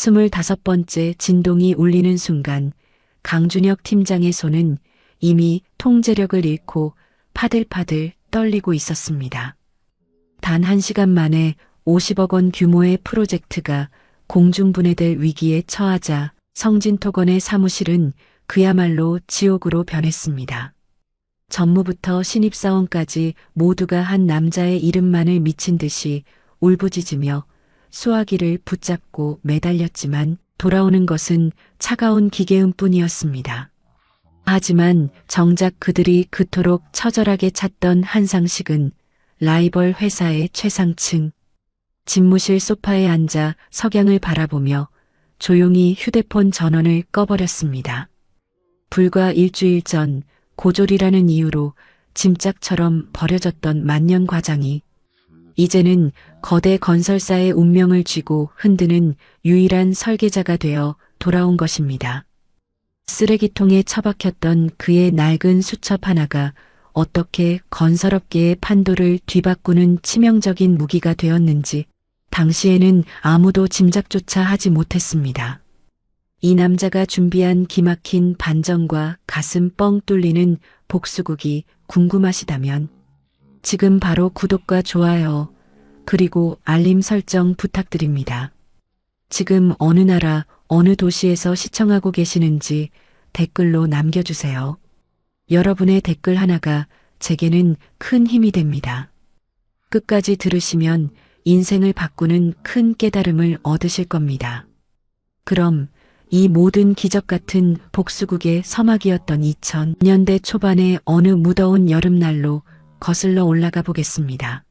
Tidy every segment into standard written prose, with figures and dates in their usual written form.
25번째 진동이 울리는 순간 강준혁 팀장의 손은 이미 통제력을 잃고 파들파들 떨리고 있었습니다. 단 1시간 만에 50억 원 규모의 프로젝트가 공중분해될 위기에 처하자 성진토건의 사무실은 그야말로 지옥으로 변했습니다. 전무부터 신입사원까지 모두가 한 남자의 이름만을 미친 듯이 울부짖으며 수화기를 붙잡고 매달렸지만 돌아오는 것은 차가운 기계음뿐이었습니다. 하지만 정작 그들이 그토록 처절하게 찾던 한상식은 라이벌 회사의 최상층. 집무실 소파에 앉아 석양을 바라보며 조용히 휴대폰 전원을 꺼버렸습니다. 불과 일주일 전 고졸이라는 이유로 짐짝처럼 버려졌던 만년 과장이 이제는 거대 건설사의 운명을 쥐고 흔드는 유일한 설계자가 되어 돌아온 것입니다. 쓰레기통에 처박혔던 그의 낡은 수첩 하나가 어떻게 건설업계의 판도를 뒤바꾸는 치명적인 무기가 되었는지 당시에는 아무도 짐작조차 하지 못했습니다. 이 남자가 준비한 기막힌 반전과 가슴 뻥 뚫리는 복수극이 궁금하시다면 지금 바로 구독과 좋아요 그리고 알림 설정 부탁드립니다. 지금 어느 나라 어느 도시에서 시청하고 계시는지 댓글로 남겨주세요. 여러분의 댓글 하나가 제게는 큰 힘이 됩니다. 끝까지 들으시면 인생을 바꾸는 큰 깨달음을 얻으실 겁니다. 그럼 이 모든 기적 같은 복수극의 서막이었던 2000년대 초반의 어느 무더운 여름날로 거슬러 올라가 보겠습니다.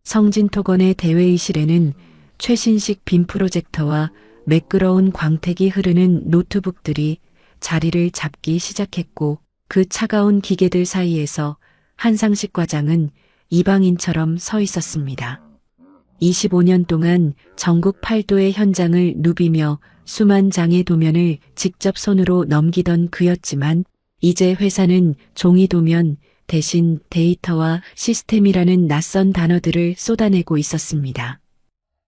성진토건의 대회의실에는 최신식 빔 프로젝터와 매끄러운 광택이 흐르는 노트북들이 자리를 잡기 시작했고 그 차가운 기계들 사이에서 한상식 과장은 이방인처럼 서 있었습니다. 25년 동안 전국 8도의 현장을 누비며 수만 장의 도면을 직접 손으로 넘기던 그였지만 이제 회사는 종이 도면 대신 데이터와 시스템이라는 낯선 단어들을 쏟아내고 있었습니다.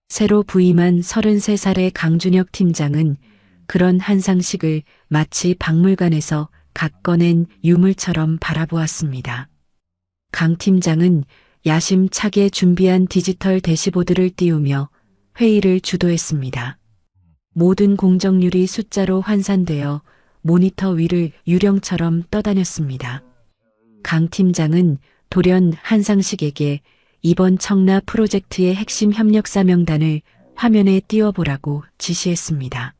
새로 부임한 33살의 강준혁 팀장은 그런 한상식을 마치 박물관에서 각 꺼낸 유물처럼 바라보았습니다. 강 팀장은 야심차게 준비한 디지털 대시보드를 띄우며 회의를 주도했습니다. 모든 공정률이 숫자로 환산되어 모니터 위를 유령처럼 떠다녔습니다. 강 팀장은 돌연 한상식에게 이번 청라 프로젝트의 핵심 협력사 명단을 화면에 띄워보라고 지시했습니다.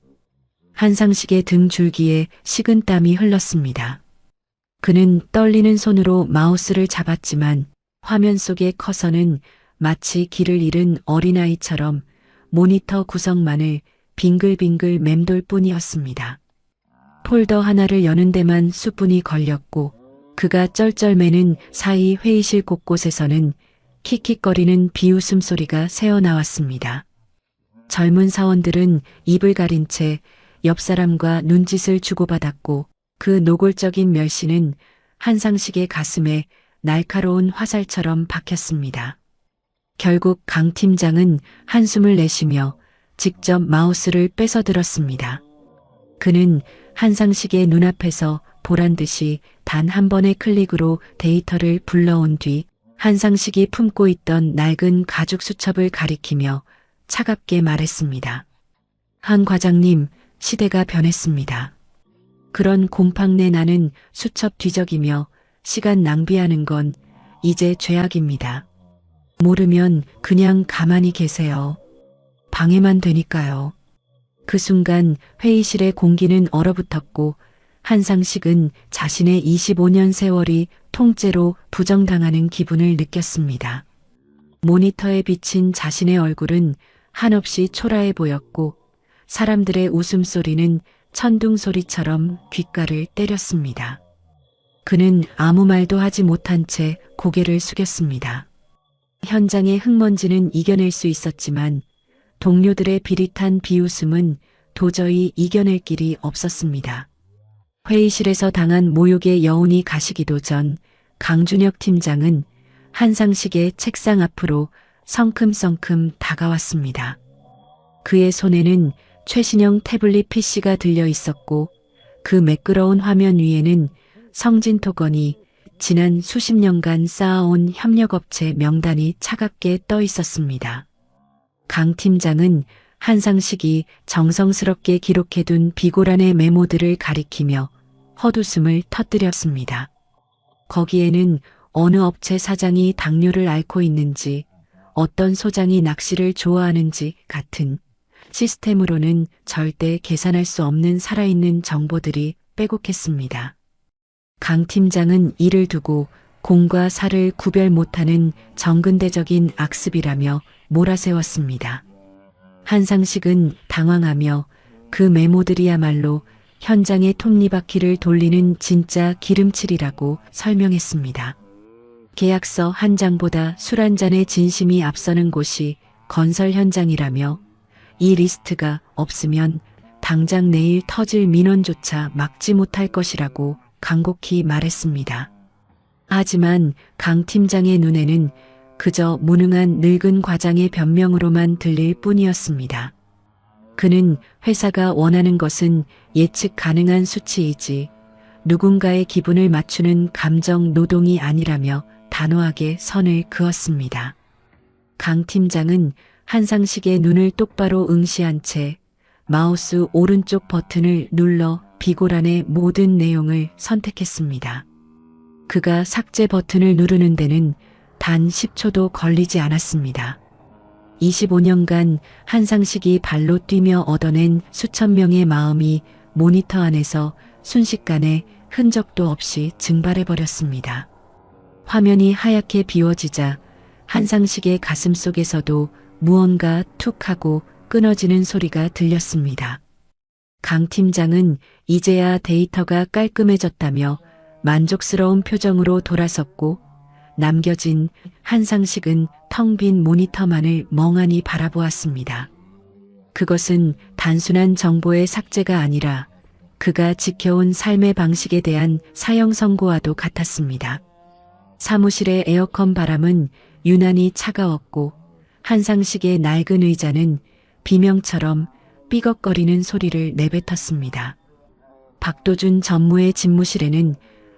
한상식의 등 줄기에 식은땀이 흘렀습니다. 그는 떨리는 손으로 마우스를 잡았지만 화면 속의 커서는 마치 길을 잃은 어린아이처럼 모니터 구성만을 빙글빙글 맴돌 뿐이었습니다. 폴더 하나를 여는 데만 수분이 걸렸고 그가 쩔쩔매는 사이 회의실 곳곳에서는 킥킥거리는 비웃음 소리가 새어나왔습니다. 젊은 사원들은 입을 가린 채 옆 사람과 눈짓을 주고받았고 그 노골적인 멸시는 한상식의 가슴에 날카로운 화살처럼 박혔습니다. 결국 강 팀장은 한숨을 내쉬며 직접 마우스를 뺏어들었습니다. 그는 한상식의 눈앞에서 보란듯이 단 한 번의 클릭으로 데이터를 불러온 뒤 한상식이 품고 있던 낡은 가죽 수첩을 가리키며 차갑게 말했습니다. 한 과장님, 시대가 변했습니다. 그런 곰팡내 나는 수첩 뒤적이며 시간 낭비하는 건 이제 죄악입니다. 모르면 그냥 가만히 계세요. 방해만 되니까요. 그 순간 회의실의 공기는 얼어붙었고 한상식은 자신의 25년 세월이 통째로 부정당하는 기분을 느꼈습니다. 모니터에 비친 자신의 얼굴은 한없이 초라해 보였고 사람들의 웃음소리는 천둥소리처럼 귓가를 때렸습니다. 그는 아무 말도 하지 못한 채 고개를 숙였습니다. 현장의 흙먼지는 이겨낼 수 있었지만 동료들의 비릿한 비웃음은 도저히 이겨낼 길이 없었습니다. 회의실에서 당한 모욕의 여운이 가시기도 전 강준혁 팀장은 한상식의 책상 앞으로 성큼성큼 다가왔습니다. 그의 손에는 최신형 태블릿 PC가 들려 있었고 그 매끄러운 화면 위에는 성진토건이 지난 수십 년간 쌓아온 협력업체 명단이 차갑게 떠 있었습니다. 강 팀장은 한상식이 정성스럽게 기록해둔 비고란의 메모들을 가리키며 헛웃음을 터뜨렸습니다. 거기에는 어느 업체 사장이 당뇨를 앓고 있는지, 어떤 소장이 낚시를 좋아하는지 같은 시스템으로는 절대 계산할 수 없는 살아있는 정보들이 빼곡했습니다. 강 팀장은 이를 두고 공과 사를 구별 못하는 정근대적인 악습이라며 몰아세웠습니다. 한상식은 당황하며 그 메모들이야말로 현장의 톱니바퀴를 돌리는 진짜 기름칠이라고 설명했습니다. 계약서 한 장보다 술 한 잔의 진심이 앞서는 곳이 건설 현장이라며 이 리스트가 없으면 당장 내일 터질 민원조차 막지 못할 것이라고 간곡히 말했습니다. 하지만 강 팀장의 눈에는 그저 무능한 늙은 과장의 변명으로만 들릴 뿐이었습니다. 그는 회사가 원하는 것은 예측 가능한 수치이지 누군가의 기분을 맞추는 감정 노동이 아니라며 단호하게 선을 그었습니다. 강 팀장은 한상식의 눈을 똑바로 응시한 채 마우스 오른쪽 버튼을 눌러 비고란의 모든 내용을 선택했습니다. 그가 삭제 버튼을 누르는 데는 단 10초도 걸리지 않았습니다. 25년간 한상식이 발로 뛰며 얻어낸 수천 명의 마음이 모니터 안에서 순식간에 흔적도 없이 증발해버렸습니다. 화면이 하얗게 비워지자 한상식의 가슴 속에서도 무언가 툭 하고 끊어지는 소리가 들렸습니다. 강 팀장은 이제야 데이터가 깔끔해졌다며 만족스러운 표정으로 돌아섰고 남겨진 한상식은 텅 빈 모니터만을 멍하니 바라보았습니다. 그것은 단순한 정보의 삭제가 아니라 그가 지켜온 삶의 방식에 대한 사형 선고와도 같았습니다. 사무실의 에어컨 바람은 유난히 차가웠고 한상식의 낡은 의자는 비명처럼 삐걱거리는 소리를 내뱉었습니다. 박도준 전무의 집무실에는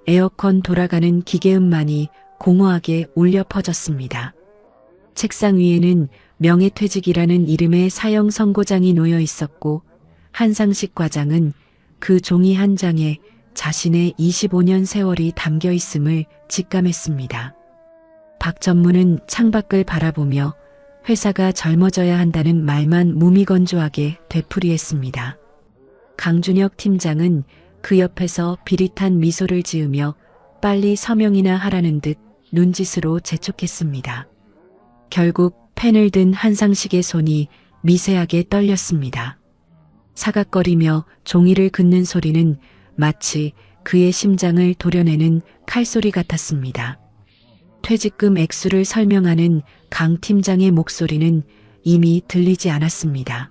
에어컨 돌아가는 기계음만이 공허하게 울려 퍼졌습니다. 책상 위에는 명예퇴직이라는 이름의 사형 선고장이 놓여 있었고 한상식 과장은 그 종이 한 장에 자신의 25년 세월이 담겨 있음을 직감했습니다. 박 전무는 창밖을 바라보며 회사가 젊어져야 한다는 말만 무미건조하게 되풀이했습니다. 강준혁 팀장은 그 옆에서 비릿한 미소를 지으며 빨리 서명이나 하라는 듯 눈짓으로 재촉했습니다. 결국 펜을 든 한상식의 손이 미세하게 떨렸습니다. 사각거리며 종이를 긋는 소리는 마치 그의 심장을 도려내는 칼소리 같았습니다. 퇴직금 액수를 설명하는 강 팀장의 목소리는 이미 들리지 않았습니다.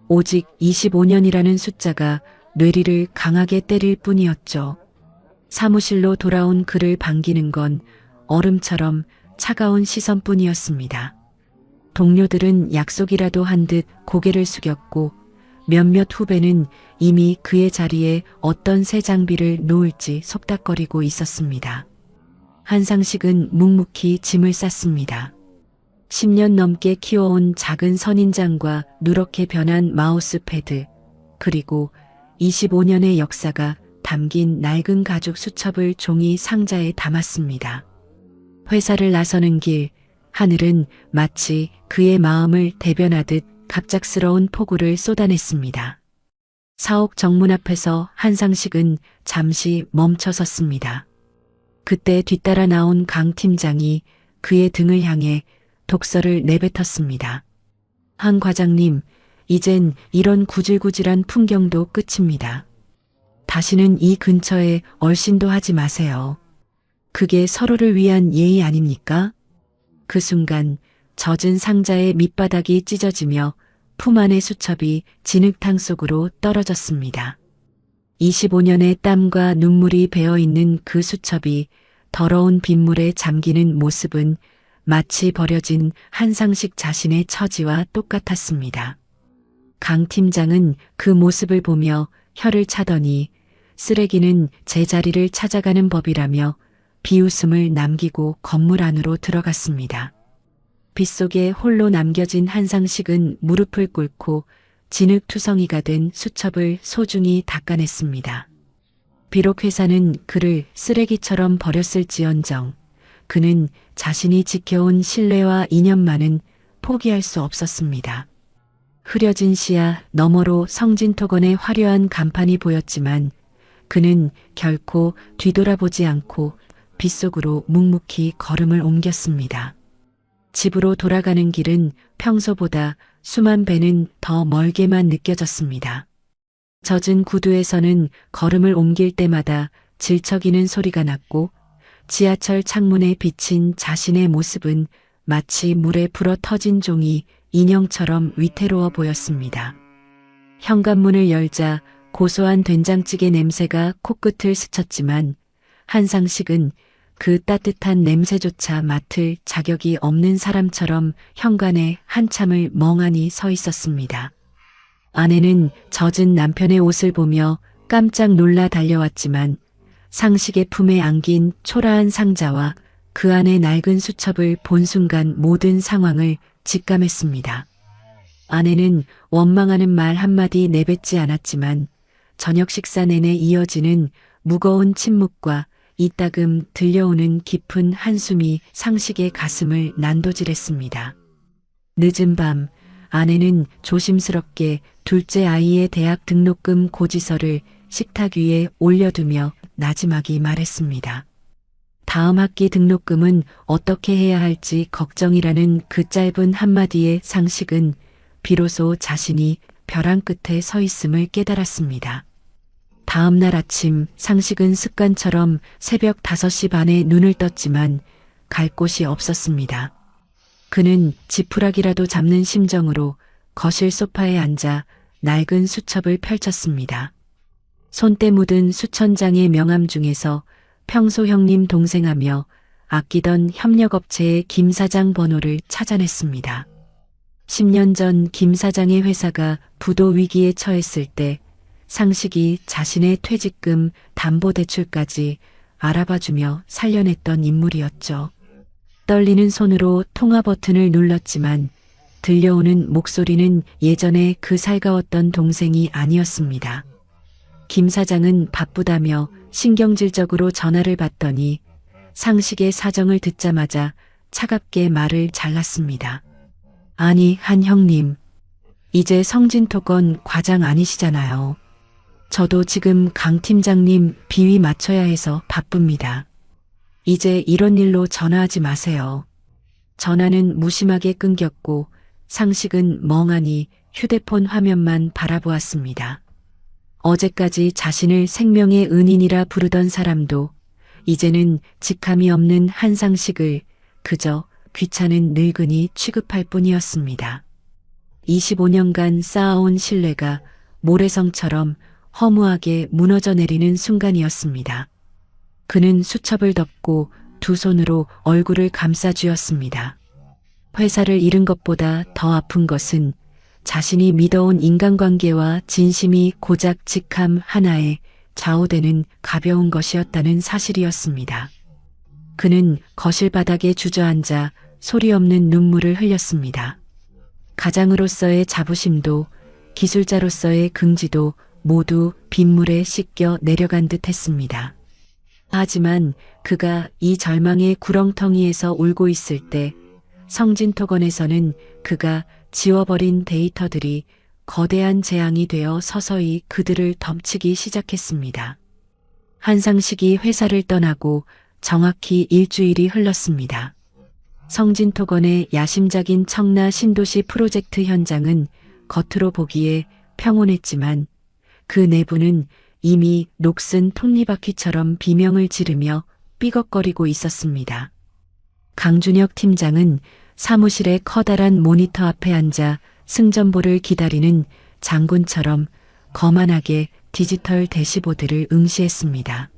오직 25년이라는 숫자가 뇌리를 강하게 때릴 뿐이었죠. 사무실로 돌아온 그를 반기는 건 얼음처럼 차가운 시선뿐이었습니다. 동료들은 약속이라도 한 듯 고개를 숙였고 몇몇 후배는 이미 그의 자리에 어떤 새 장비를 놓을지 속닥거리고 있었습니다. 한상식은 묵묵히 짐을 쌌습니다. 10년 넘게 키워온 작은 선인장과 누렇게 변한 마우스패드, 그리고 25년의 역사가 담긴 낡은 가죽 수첩을 종이 상자에 담았습니다. 회사를 나서는 길, 하늘은 마치 그의 마음을 대변하듯 갑작스러운 폭우를 쏟아냈습니다. 사옥 정문 앞에서 한상식은 잠시 멈춰섰습니다. 그때 뒤따라 나온 강 팀장이 그의 등을 향해 독서를 내뱉었습니다. 한 과장님, 이젠 이런 구질구질한 풍경도 끝입니다. 다시는 이 근처에 얼씬도 하지 마세요. 그게 서로를 위한 예의 아닙니까? 그 순간 젖은 상자의 밑바닥이 찢어지며 품 안의 수첩이 진흙탕 속으로 떨어졌습니다. 25년의 땀과 눈물이 배어있는 그 수첩이 더러운 빗물에 잠기는 모습은 마치 버려진 한상식 자신의 처지와 똑같았습니다. 강 팀장은 그 모습을 보며 혀를 차더니 쓰레기는 제자리를 찾아가는 법이라며 비웃음을 남기고 건물 안으로 들어갔습니다. 빗속에 홀로 남겨진 한상식은 무릎을 꿇고 진흙투성이가 된 수첩을 소중히 닦아냈습니다. 비록 회사는 그를 쓰레기처럼 버렸을지언정 그는 자신이 지켜온 신뢰와 이념만은 포기할 수 없었습니다. 흐려진 시야 너머로 성진토건의 화려한 간판이 보였지만 그는 결코 뒤돌아보지 않고 빗속으로 묵묵히 걸음을 옮겼습니다. 집으로 돌아가는 길은 평소보다 수만 배는 더 멀게만 느껴졌습니다. 젖은 구두에서는 걸음을 옮길 때마다 질척이는 소리가 났고 지하철 창문에 비친 자신의 모습은 마치 물에 불어 터진 종이 인형처럼 위태로워 보였습니다. 현관문을 열자 고소한 된장찌개 냄새가 코끝을 스쳤지만 한상식은 그 따뜻한 냄새조차 맡을 자격이 없는 사람처럼 현관에 한참을 멍하니 서 있었습니다. 아내는 젖은 남편의 옷을 보며 깜짝 놀라 달려왔지만 상식의 품에 안긴 초라한 상자와 그 안에 낡은 수첩을 본 순간 모든 상황을 직감했습니다. 아내는 원망하는 말 한마디 내뱉지 않았지만 저녁 식사 내내 이어지는 무거운 침묵과 이따금 들려오는 깊은 한숨이 상식의 가슴을 난도질했습니다. 늦은 밤 아내는 조심스럽게 둘째 아이의 대학 등록금 고지서를 식탁 위에 올려두며 나지막이 말했습니다. 다음 학기 등록금은 어떻게 해야 할지 걱정이라는 그 짧은 한마디의 상식은 비로소 자신이 벼랑 끝에 서 있음을 깨달았습니다. 다음 날 아침 상식은 습관처럼 새벽 5시 반에 눈을 떴지만 갈 곳이 없었습니다. 그는 지푸라기라도 잡는 심정으로 거실 소파에 앉아 낡은 수첩을 펼쳤습니다. 손때 묻은 수천 장의 명함 중에서 평소 형님 동생하며 아끼던 협력업체의 김 사장 번호를 찾아냈습니다. 10년 전 김 사장의 회사가 부도 위기에 처했을 때 상식이 자신의 퇴직금 담보대출까지 알아봐주며 살려냈던 인물이었죠. 떨리는 손으로 통화 버튼을 눌렀지만 들려오는 목소리는 예전에 그 살가웠던 동생이 아니었습니다. 김 사장은 바쁘다며 신경질적으로 전화를 받더니 상식의 사정을 듣자마자 차갑게 말을 잘랐습니다. 아니, 한 형님. 이제 성진토건 과장 아니시잖아요. 저도 지금 강 팀장님 비위 맞춰야 해서 바쁩니다. 이제 이런 일로 전화하지 마세요. 전화는 무심하게 끊겼고 상식은 멍하니 휴대폰 화면만 바라보았습니다. 어제까지 자신을 생명의 은인이라 부르던 사람도 이제는 직함이 없는 한상식을 그저 귀찮은 늙은이 취급할 뿐이었습니다. 25년간 쌓아온 신뢰가 모래성처럼 허무하게 무너져 내리는 순간이었습니다. 그는 수첩을 덮고 두 손으로 얼굴을 감싸쥐었습니다. 회사를 잃은 것보다 더 아픈 것은 자신이 믿어온 인간관계와 진심이 고작 직함 하나에 좌우되는 가벼운 것이었다는 사실이었습니다. 그는 거실 바닥에 주저앉아 소리 없는 눈물을 흘렸습니다. 가장으로서의 자부심도 기술자로서의 긍지도 모두 빗물에 씻겨 내려간 듯 했습니다. 하지만 그가 이 절망의 구렁텅이에서 울고 있을 때 성진토건에서는 그가 지워버린 데이터들이 거대한 재앙이 되어 서서히 그들을 덮치기 시작했습니다. 한상식이 회사를 떠나고 정확히 일주일이 흘렀습니다. 성진토건의 야심작인 청라 신도시 프로젝트 현장은 겉으로 보기에 평온했지만 그 내부는 이미 녹슨 톱니바퀴처럼 비명을 지르며 삐걱거리고 있었습니다. 강준혁 팀장은 사무실의 커다란 모니터 앞에 앉아 승전보를 기다리는 장군처럼 거만하게 디지털 대시보드를 응시했습니다.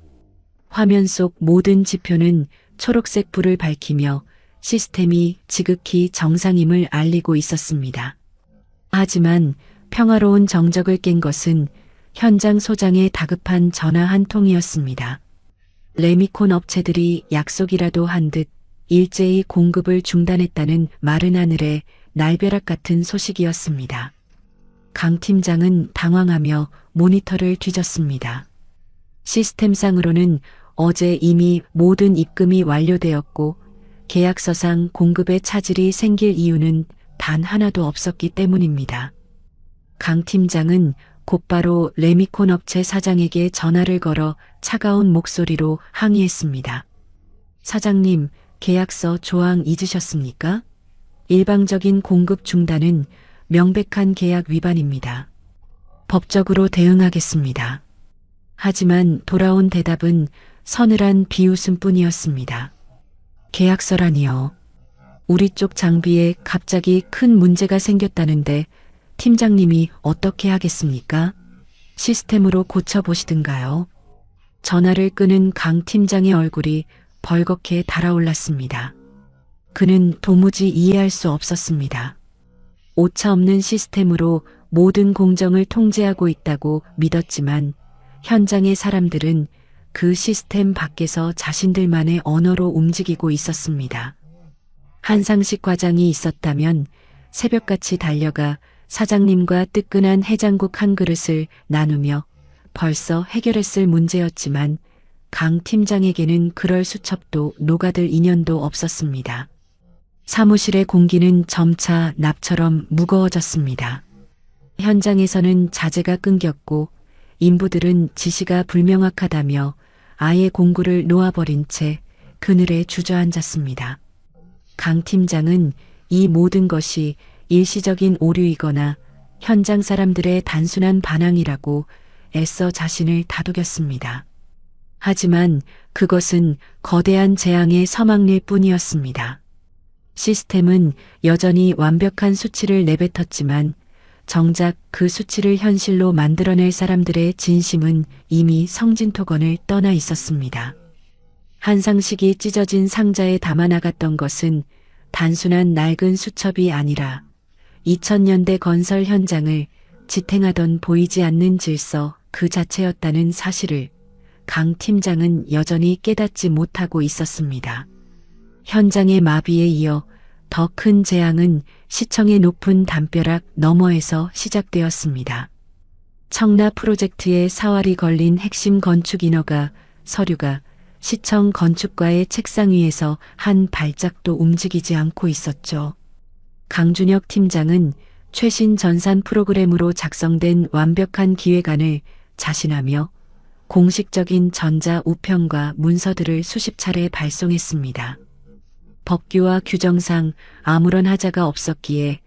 화면 속 모든 지표는 초록색 불을 밝히며 시스템이 지극히 정상임을 알리고 있었습니다. 하지만 평화로운 정적을 깬 것은 현장 소장의 다급한 전화 한 통이었습니다. 레미콘 업체들이 약속이라도 한 듯 일제히 공급을 중단했다는 마른 하늘의 날벼락 같은 소식이었습니다. 강 팀장은 당황하며 모니터를 뒤졌습니다. 시스템상으로는 어제 이미 모든 입금이 완료되었고 계약서상 공급에 차질이 생길 이유는 단 하나도 없었기 때문입니다. 강 팀장은 곧바로 레미콘 업체 사장에게 전화를 걸어 차가운 목소리로 항의했습니다. 사장님, 계약서 조항 잊으셨습니까? 일방적인 공급 중단은 명백한 계약 위반입니다. 법적으로 대응하겠습니다. 하지만 돌아온 대답은 서늘한 비웃음뿐이었습니다. 계약서라니요. 우리 쪽 장비에 갑자기 큰 문제가 생겼다는데 팀장님이 어떻게 하겠습니까? 시스템으로 고쳐보시든가요. 전화를 끄는 강 팀장의 얼굴이 벌겋게 달아올랐습니다. 그는 도무지 이해할 수 없었습니다. 오차없는 시스템으로 모든 공정을 통제하고 있다고 믿었지만 현장의 사람들은 그 시스템 밖에서 자신들만의 언어로 움직이고 있었습니다. 한상식 과장이 있었다면 새벽같이 달려가 사장님과 뜨끈한 해장국 한 그릇을 나누며 벌써 해결했을 문제였지만 강 팀장에게는 그럴 수첩도 녹아들 인연도 없었습니다. 사무실의 공기는 점차 납처럼 무거워졌습니다. 현장에서는 자재가 끊겼고 인부들은 지시가 불명확하다며 아예 공구를 놓아버린 채 그늘에 주저앉았습니다. 강 팀장은 이 모든 것이 일시적인 오류이거나 현장 사람들의 단순한 반항이라고 애써 자신을 다독였습니다. 하지만 그것은 거대한 재앙의 서막일 뿐이었습니다. 시스템은 여전히 완벽한 수치를 내뱉었지만 정작 그 수치를 현실로 만들어낼 사람들의 진심은 이미 성진토건을 떠나 있었습니다. 한상식이 찢어진 상자에 담아나갔던 것은 단순한 낡은 수첩이 아니라 2000년대 건설 현장을 지탱하던 보이지 않는 질서 그 자체였다는 사실을 강 팀장은 여전히 깨닫지 못하고 있었습니다. 현장의 마비에 이어 더 큰 재앙은 시청의 높은 담벼락 너머에서 시작되었습니다. 청라 프로젝트의 사활이 걸린 핵심 건축 인허가 서류가 시청 건축과의 책상 위에서 한 발짝도 움직이지 않고 있었죠. 강준혁 팀장은 최신 전산 프로그램으로 작성된 완벽한 기획안을 자신하며 공식적인 전자 우편과 문서들을 수십 차례 발송했습니다. 법규와 규정상 아무런 하자가 없었기에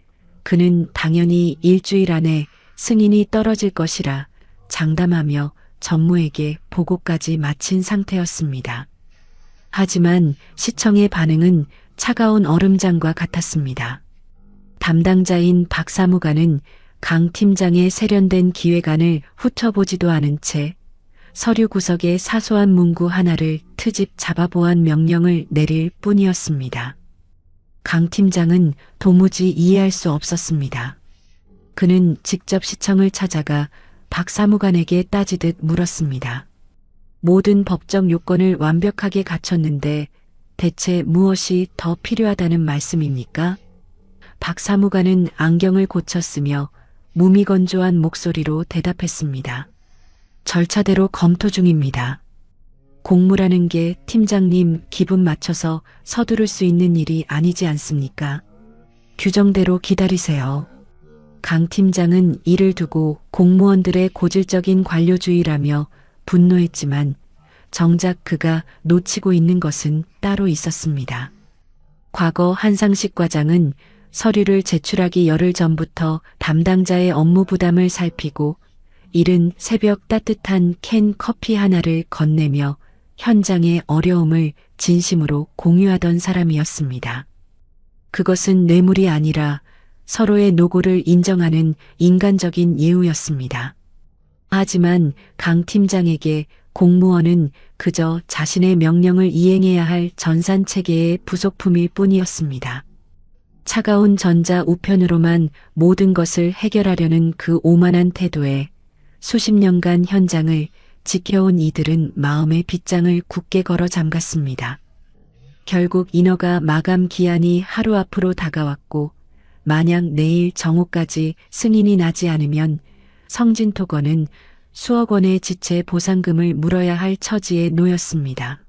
그는 당연히 일주일 안에 승인이 떨어질 것이라 장담하며 전무에게 보고까지 마친 상태였습니다. 하지만 시청의 반응은 차가운 얼음장과 같았습니다. 담당자인 박 사무관은 강 팀장의 세련된 기획안을 훑어보지도 않은 채 서류 구석에 사소한 문구 하나를 트집 잡아보한 명령을 내릴 뿐이었습니다. 강 팀장은 도무지 이해할 수 없었습니다. 그는 직접 시청을 찾아가 박 사무관에게 따지듯 물었습니다. 모든 법적 요건을 완벽하게 갖췄는데 대체 무엇이 더 필요하다는 말씀입니까? 박 사무관은 안경을 고쳤으며 무미건조한 목소리로 대답했습니다. 절차대로 검토 중입니다. 공무라는 게 팀장님 기분 맞춰서 서두를 수 있는 일이 아니지 않습니까? 규정대로 기다리세요. 강 팀장은 이를 두고 공무원들의 고질적인 관료주의라며 분노했지만 정작 그가 놓치고 있는 것은 따로 있었습니다. 과거 한상식 과장은 서류를 제출하기 열흘 전부터 담당자의 업무 부담을 살피고 이른 새벽 따뜻한 캔 커피 하나를 건네며 현장의 어려움을 진심으로 공유하던 사람이었습니다. 그것은 뇌물이 아니라 서로의 노고를 인정하는 인간적인 예우였습니다. 하지만 강 팀장에게 공무원은 그저 자신의 명령을 이행해야 할 전산체계의 부속품일 뿐이었습니다. 차가운 전자 우편으로만 모든 것을 해결하려는 그 오만한 태도에 수십 년간 현장을 지켜온 이들은 마음의 빗장을 굳게 걸어 잠갔습니다. 결국 인허가 마감 기한이 하루 앞으로 다가왔고 만약 내일 정오까지 승인이 나지 않으면 성진토건은 수억 원의 지체 보상금을 물어야 할 처지에 놓였습니다.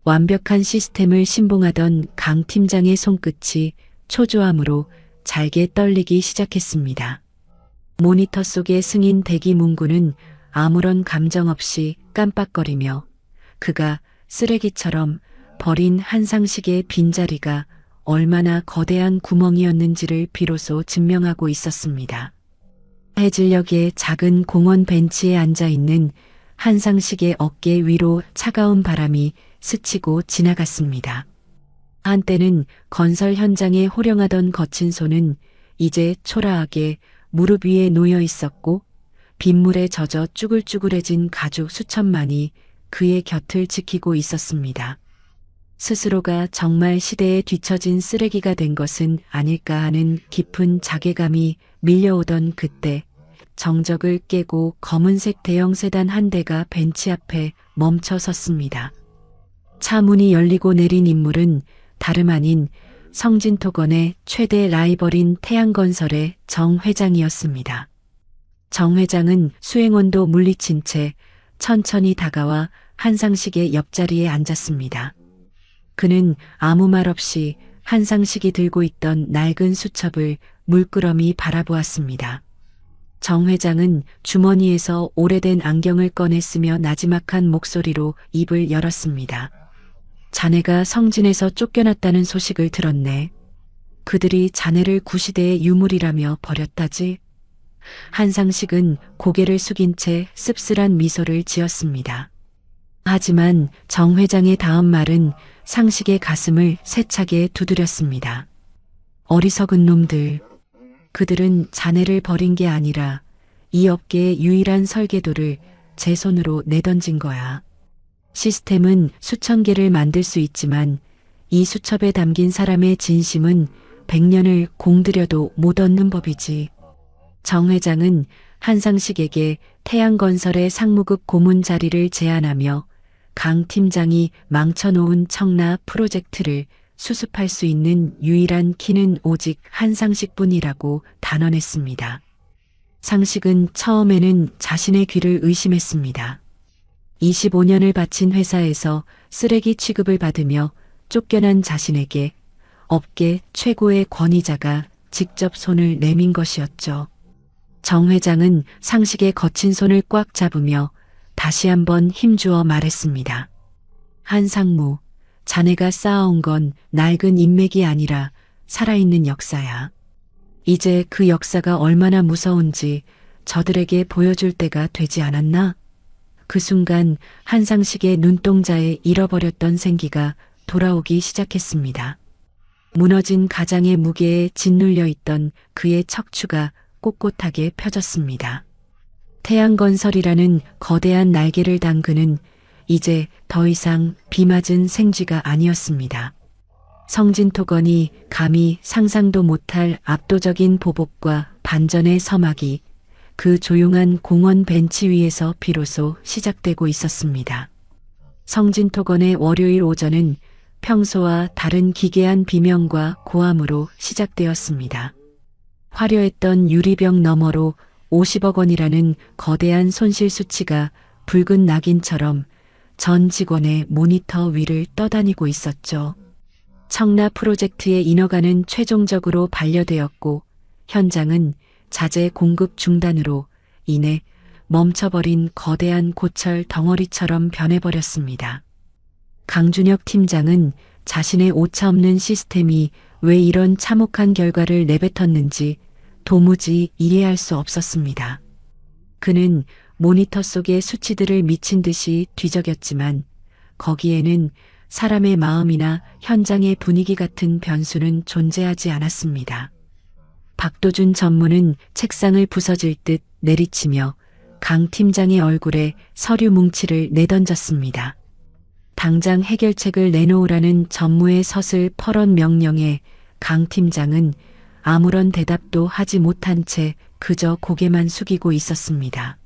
완벽한 시스템을 신봉하던 강 팀장의 손끝이 초조함으로 잘게 떨리기 시작했습니다. 모니터 속의 승인 대기 문구는 아무런 감정 없이 깜빡거리며 그가 쓰레기처럼 버린 한상식의 빈자리가 얼마나 거대한 구멍이었는지를 비로소 증명하고 있었습니다. 해질녘의 작은 공원 벤치에 앉아있는 한상식의 어깨 위로 차가운 바람이 스치고 지나갔습니다. 한때는 건설 현장에 호령하던 거친 손은 이제 초라하게 무릎 위에 놓여 있었고 빗물에 젖어 쭈글쭈글해진 가죽 수천만이 그의 곁을 지키고 있었습니다. 스스로가 정말 시대에 뒤처진 쓰레기가 된 것은 아닐까 하는 깊은 자괴감이 밀려오던 그때 정적을 깨고 검은색 대형 세단 한 대가 벤치 앞에 멈춰 섰습니다. 차 문이 열리고 내린 인물은 다름 아닌 성진토건의 최대 라이벌인 태양건설의 정 회장이었습니다. 정 회장은 수행원도 물리친 채 천천히 다가와 한상식의 옆자리에 앉았습니다. 그는 아무 말 없이 한상식이 들고 있던 낡은 수첩을 물끄러미 바라보았습니다. 정 회장은 주머니에서 오래된 안경을 꺼냈으며 나지막한 목소리로 입을 열었습니다. 자네가 성진에서 쫓겨났다는 소식을 들었네. 그들이 자네를 구시대의 유물이라며 버렸다지? 한상식은 고개를 숙인 채 씁쓸한 미소를 지었습니다. 하지만 정 회장의 다음 말은 상식의 가슴을 세차게 두드렸습니다. 어리석은 놈들. 그들은 자네를 버린 게 아니라 이 업계의 유일한 설계도를 제 손으로 내던진 거야. 시스템은 수천 개를 만들 수 있지만 이 수첩에 담긴 사람의 진심은 100년을 공들여도 못 얻는 법이지. 정 회장은 한상식에게 태양건설의 상무급 고문 자리를 제안하며 강 팀장이 망쳐놓은 청라 프로젝트를 수습할 수 있는 유일한 키는 오직 한상식뿐이라고 단언했습니다. 상식은 처음에는 자신의 귀를 의심했습니다. 25년을 바친 회사에서 쓰레기 취급을 받으며 쫓겨난 자신에게 업계 최고의 권위자가 직접 손을 내민 것이었죠. 정 회장은 상식의 거친 손을 꽉 잡으며 다시 한번 힘주어 말했습니다. 한상무, 자네가 쌓아온 건 낡은 인맥이 아니라 살아있는 역사야. 이제 그 역사가 얼마나 무서운지 저들에게 보여줄 때가 되지 않았나? 그 순간 한상식의 눈동자에 잃어버렸던 생기가 돌아오기 시작했습니다. 무너진 가장의 무게에 짓눌려 있던 그의 척추가 꼿꼿하게 펴졌습니다. 태양건설이라는 거대한 날개를 단 그는 이제 더 이상 비 맞은 생쥐가 아니었습니다. 성진토건이 감히 상상도 못할 압도적인 보복과 반전의 서막이 그 조용한 공원 벤치 위에서 비로소 시작되고 있었습니다. 성진토건의 월요일 오전은 평소와 다른 기괴한 비명과 고함으로 시작되었습니다. 화려했던 유리병 너머로 50억 원이라는 거대한 손실 수치가 붉은 낙인처럼 전 직원의 모니터 위를 떠다니고 있었죠. 청라 프로젝트의 인허가는 최종적으로 반려되었고 현장은 자재 공급 중단으로 인해 멈춰버린 거대한 고철 덩어리처럼 변해버렸습니다. 강준혁 팀장은 자신의 오차없는 시스템이 왜 이런 참혹한 결과를 내뱉었는지 도무지 이해할 수 없었습니다. 그는 모니터 속의 수치들을 미친 듯이 뒤적였지만 거기에는 사람의 마음이나 현장의 분위기 같은 변수는 존재하지 않았습니다. 박도준 전무는 책상을 부서질 듯 내리치며 강 팀장의 얼굴에 서류 뭉치를 내던졌습니다. 당장 해결책을 내놓으라는 전무의 서슬 퍼런 명령에 강 팀장은 아무런 대답도 하지 못한 채 그저 고개만 숙이고 있었습니다.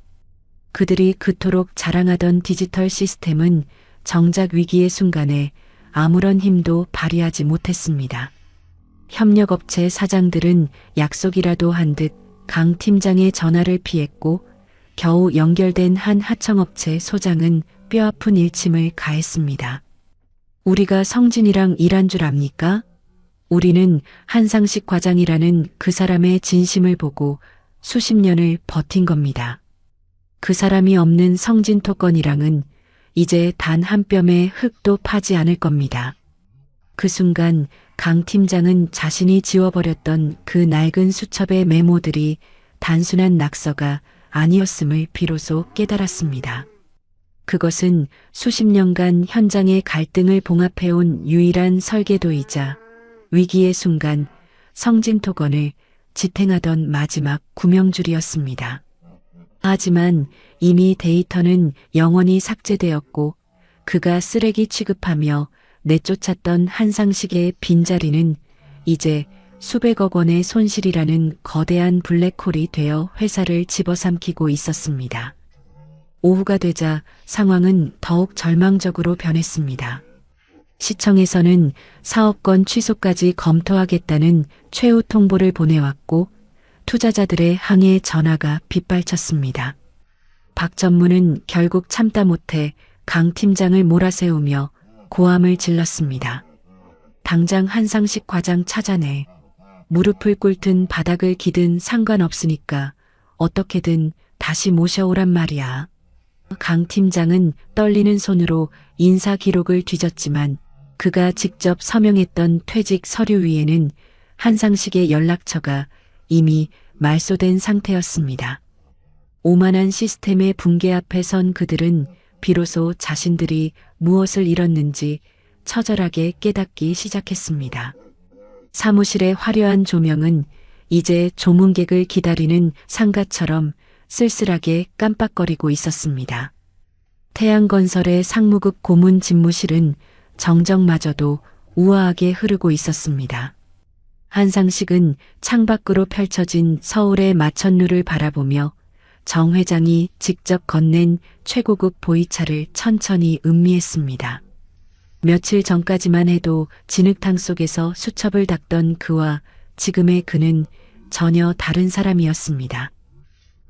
그들이 그토록 자랑하던 디지털 시스템은 정작 위기의 순간에 아무런 힘도 발휘하지 못했습니다. 협력업체 사장들은 약속이라도 한 듯 강 팀장의 전화를 피했고 겨우 연결된 한 하청업체 소장은 뼈아픈 일침을 가했습니다. 우리가 성진이랑 일한 줄 압니까? 우리는 한상식 과장이라는 그 사람의 진심을 보고 수십 년을 버틴 겁니다. 그 사람이 없는 성진토건이랑은 이제 단 한 뼘의 흙도 파지 않을 겁니다. 그 순간 강 팀장은 자신이 지워버렸던 그 낡은 수첩의 메모들이 단순한 낙서가 아니었음을 비로소 깨달았습니다. 그것은 수십 년간 현장의 갈등을 봉합해온 유일한 설계도이자 위기의 순간 성진토건을 지탱하던 마지막 구명줄이었습니다. 하지만 이미 데이터는 영원히 삭제되었고 그가 쓰레기 취급하며 내쫓았던 한상식의 빈자리는 이제 수백억 원의 손실이라는 거대한 블랙홀이 되어 회사를 집어삼키고 있었습니다. 오후가 되자 상황은 더욱 절망적으로 변했습니다. 시청에서는 사업권 취소까지 검토하겠다는 최후 통보를 보내왔고 투자자들의 항해 전화가 빗발쳤습니다. 박 전무는 결국 참다 못해 강 팀장을 몰아세우며 고함을 질렀습니다. 당장 한상식 과장 찾아내. 무릎을 꿇든 바닥을 기든 상관없으니까 어떻게든 다시 모셔오란 말이야. 강 팀장은 떨리는 손으로 인사 기록을 뒤졌지만 그가 직접 서명했던 퇴직 서류 위에는 한상식의 연락처가 이미 말소된 상태였습니다. 오만한 시스템의 붕괴 앞에 선 그들은 비로소 자신들이 무엇을 잃었는지 처절하게 깨닫기 시작했습니다. 사무실의 화려한 조명은 이제 조문객을 기다리는 상가처럼 쓸쓸하게 깜빡거리고 있었습니다. 태양건설의 상무급 고문 집무실은 정적마저도 우아하게 흐르고 있었습니다. 한상식은 창밖으로 펼쳐진 서울의 마천루를 바라보며 정 회장이 직접 건넨 최고급 보이차를 천천히 음미했습니다. 며칠 전까지만 해도 진흙탕 속에서 수첩을 닦던 그와 지금의 그는 전혀 다른 사람이었습니다.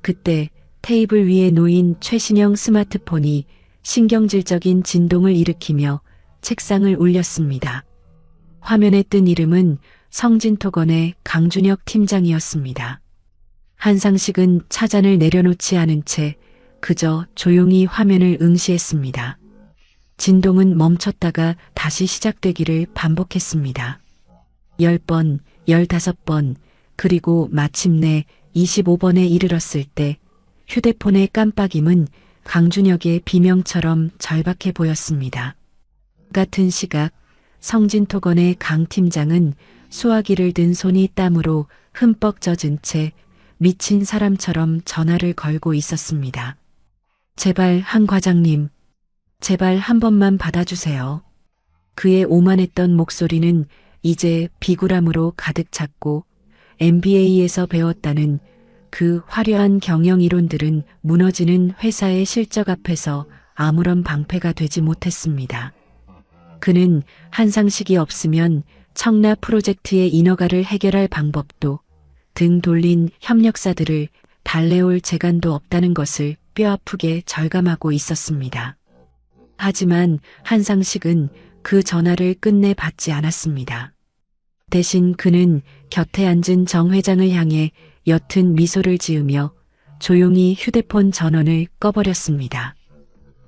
그때 테이블 위에 놓인 최신형 스마트폰이 신경질적인 진동을 일으키며 책상을 울렸습니다. 화면에 뜬 이름은 성진토건의 강준혁 팀장이었습니다. 한상식은 차잔을 내려놓지 않은 채 그저 조용히 화면을 응시했습니다. 진동은 멈췄다가 다시 시작되기를 반복했습니다. 10번, 15번, 그리고 마침내 25번에 이르렀을 때 휴대폰의 깜빡임은 강준혁의 비명처럼 절박해 보였습니다. 같은 시각 성진토건의 강 팀장은 수화기를 든 손이 땀으로 흠뻑 젖은 채 미친 사람처럼 전화를 걸고 있었습니다. 제발 한 과장님, 제발 한 번만 받아주세요. 그의 오만했던 목소리는 이제 비굴함으로 가득 찼고 MBA에서 배웠다는 그 화려한 경영 이론들은 무너지는 회사의 실적 앞에서 아무런 방패가 되지 못했습니다. 그는 한상식이 없으면 청라 프로젝트의 인허가를 해결할 방법도 등 돌린 협력사들을 달래올 재간도 없다는 것을 뼈아프게 절감하고 있었습니다. 하지만 한상식은 그 전화를 끝내 받지 않았습니다. 대신 그는 곁에 앉은 정 회장을 향해 옅은 미소를 지으며 조용히 휴대폰 전원을 꺼버렸습니다.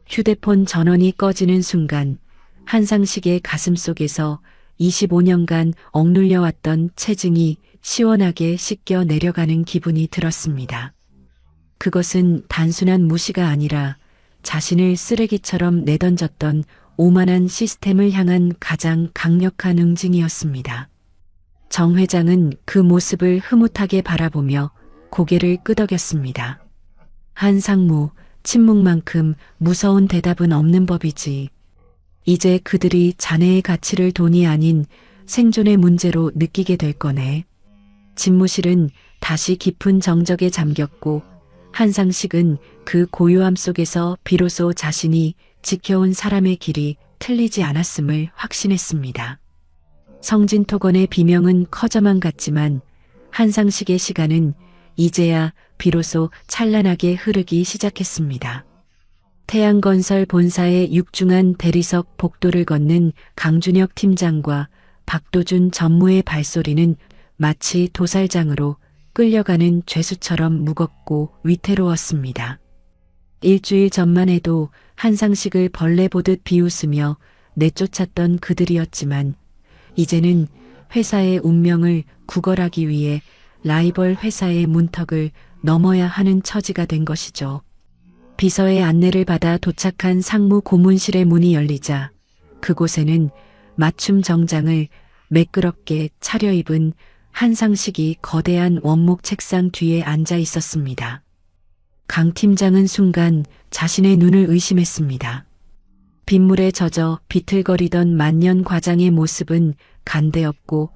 휴대폰 전원이 꺼지는 순간 한상식의 가슴속에서 25년간 억눌려왔던 체증이 시원하게 씻겨 내려가는 기분이 들었습니다. 그것은 단순한 무시가 아니라 자신을 쓰레기처럼 내던졌던 오만한 시스템을 향한 가장 강력한 응징이었습니다. 정 회장은 그 모습을 흐뭇하게 바라보며 고개를 끄덕였습니다. 한 상무, 침묵만큼 무서운 대답은 없는 법이지. 이제 그들이 자네의 가치를 돈이 아닌 생존의 문제로 느끼게 될 거네. 집무실은 다시 깊은 정적에 잠겼고 한상식은 그 고요함 속에서 비로소 자신이 지켜온 사람의 길이 틀리지 않았음을 확신했습니다. 성진토건의 비명은 커져만 갔지만 한상식의 시간은 이제야 비로소 찬란하게 흐르기 시작했습니다. 태양건설 본사의 육중한 대리석 복도를 걷는 강준혁 팀장과 박도준 전무의 발소리는 마치 도살장으로 끌려가는 죄수처럼 무겁고 위태로웠습니다. 일주일 전만 해도 한상식을 벌레 보듯 비웃으며 내쫓았던 그들이었지만 이제는 회사의 운명을 구걸하기 위해 라이벌 회사의 문턱을 넘어야 하는 처지가 된 것이죠. 비서의 안내를 받아 도착한 상무 고문실의 문이 열리자 그곳에는 맞춤 정장을 매끄럽게 차려입은 한상식이 거대한 원목 책상 뒤에 앉아 있었습니다. 강 팀장은 순간 자신의 눈을 의심했습니다. 빗물에 젖어 비틀거리던 만년 과장의 모습은 간대없고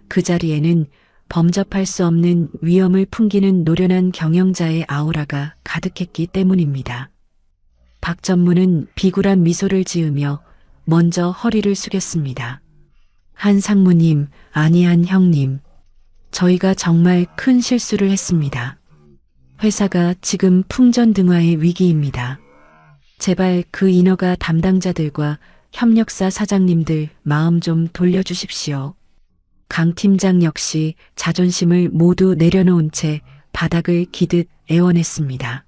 그 자리에는 범접할 수 없는 위엄을 풍기는 노련한 경영자의 아우라가 가득했기 때문입니다. 박 전무는 비굴한 미소를 지으며 먼저 허리를 숙였습니다. 한 상무님, 아니 한 형님. 저희가 정말 큰 실수를 했습니다. 회사가 지금 풍전등화의 위기입니다. 제발 그 인허가 담당자들과 협력사 사장님들 마음 좀 돌려주십시오. 강 팀장 역시 자존심을 모두 내려놓은 채 바닥을 기듯 애원했습니다.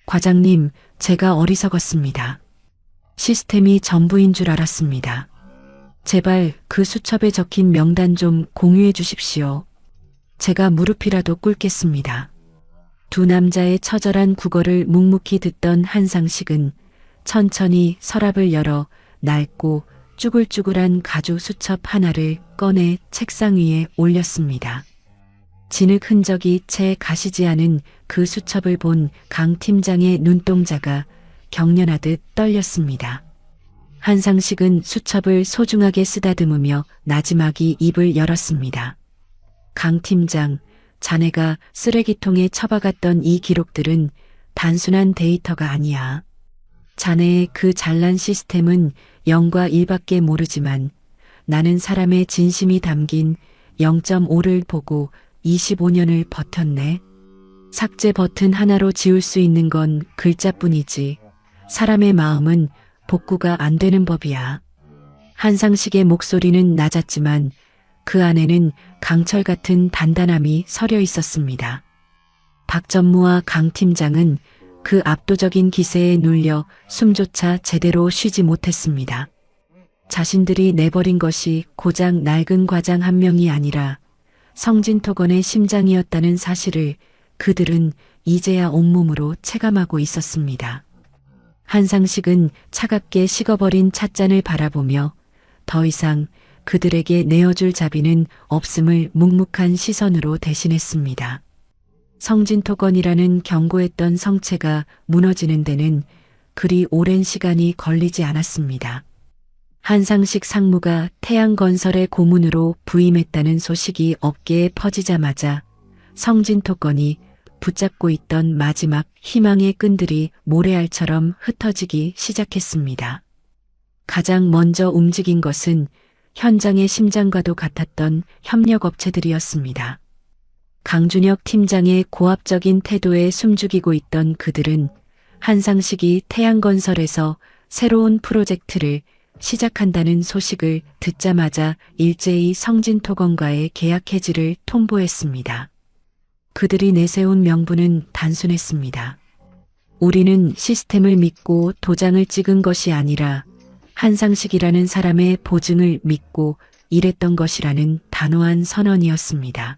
과장님, 제가 어리석었습니다. 시스템이 전부인 줄 알았습니다. 제발 그 수첩에 적힌 명단 좀 공유해 주십시오. 제가 무릎이라도 꿇겠습니다. 두 남자의 처절한 구걸을 묵묵히 듣던 한상식은 천천히 서랍을 열어 낡고 쭈글쭈글한 가죽 수첩 하나를 꺼내 책상 위에 올렸습니다. 진흙 흔적이 채 가시지 않은 그 수첩을 본 강 팀장의 눈동자가 경련하듯 떨렸습니다. 한상식은 수첩을 소중하게 쓰다듬으며 나지막이 입을 열었습니다. 강 팀장, 자네가 쓰레기통에 처박았던 이 기록들은 단순한 데이터가 아니야. 자네의 그 잘난 시스템은 0과 1밖에 모르지만 나는 사람의 진심이 담긴 0.5를 보고 25년을 버텼네. 삭제 버튼 하나로 지울 수 있는 건 글자뿐이지 사람의 마음은 복구가 안 되는 법이야. 한상식의 목소리는 낮았지만 그 안에는 강철 같은 단단함이 서려 있었습니다. 박 전무와 강 팀장은 그 압도적인 기세에 눌려 숨조차 제대로 쉬지 못했습니다. 자신들이 내버린 것이 고작 낡은 과장 한 명이 아니라 성진토건의 심장이었다는 사실을 그들은 이제야 온몸으로 체감하고 있었습니다. 한상식은 차갑게 식어버린 찻잔을 바라보며 더 이상 그들에게 내어줄 자비는 없음을 묵묵한 시선으로 대신했습니다. 성진토건이라는 견고했던 성체가 무너지는 데는 그리 오랜 시간이 걸리지 않았습니다. 한상식 상무가 태양건설의 고문으로 부임했다는 소식이 업계에 퍼지자마자 성진토건이 붙잡고 있던 마지막 희망의 끈들이 모래알처럼 흩어지기 시작했습니다. 가장 먼저 움직인 것은 현장의 심장과도 같았던 협력업체들이었습니다. 강준혁 팀장의 고압적인 태도에 숨죽이고 있던 그들은 한상식이 태양건설에서 새로운 프로젝트를 시작한다는 소식을 듣자마자 일제히 성진토건과의 계약 해지를 통보했습니다. 그들이 내세운 명분은 단순했습니다. 우리는 시스템을 믿고 도장을 찍은 것이 아니라 한상식이라는 사람의 보증을 믿고 일했던 것이라는 단호한 선언이었습니다.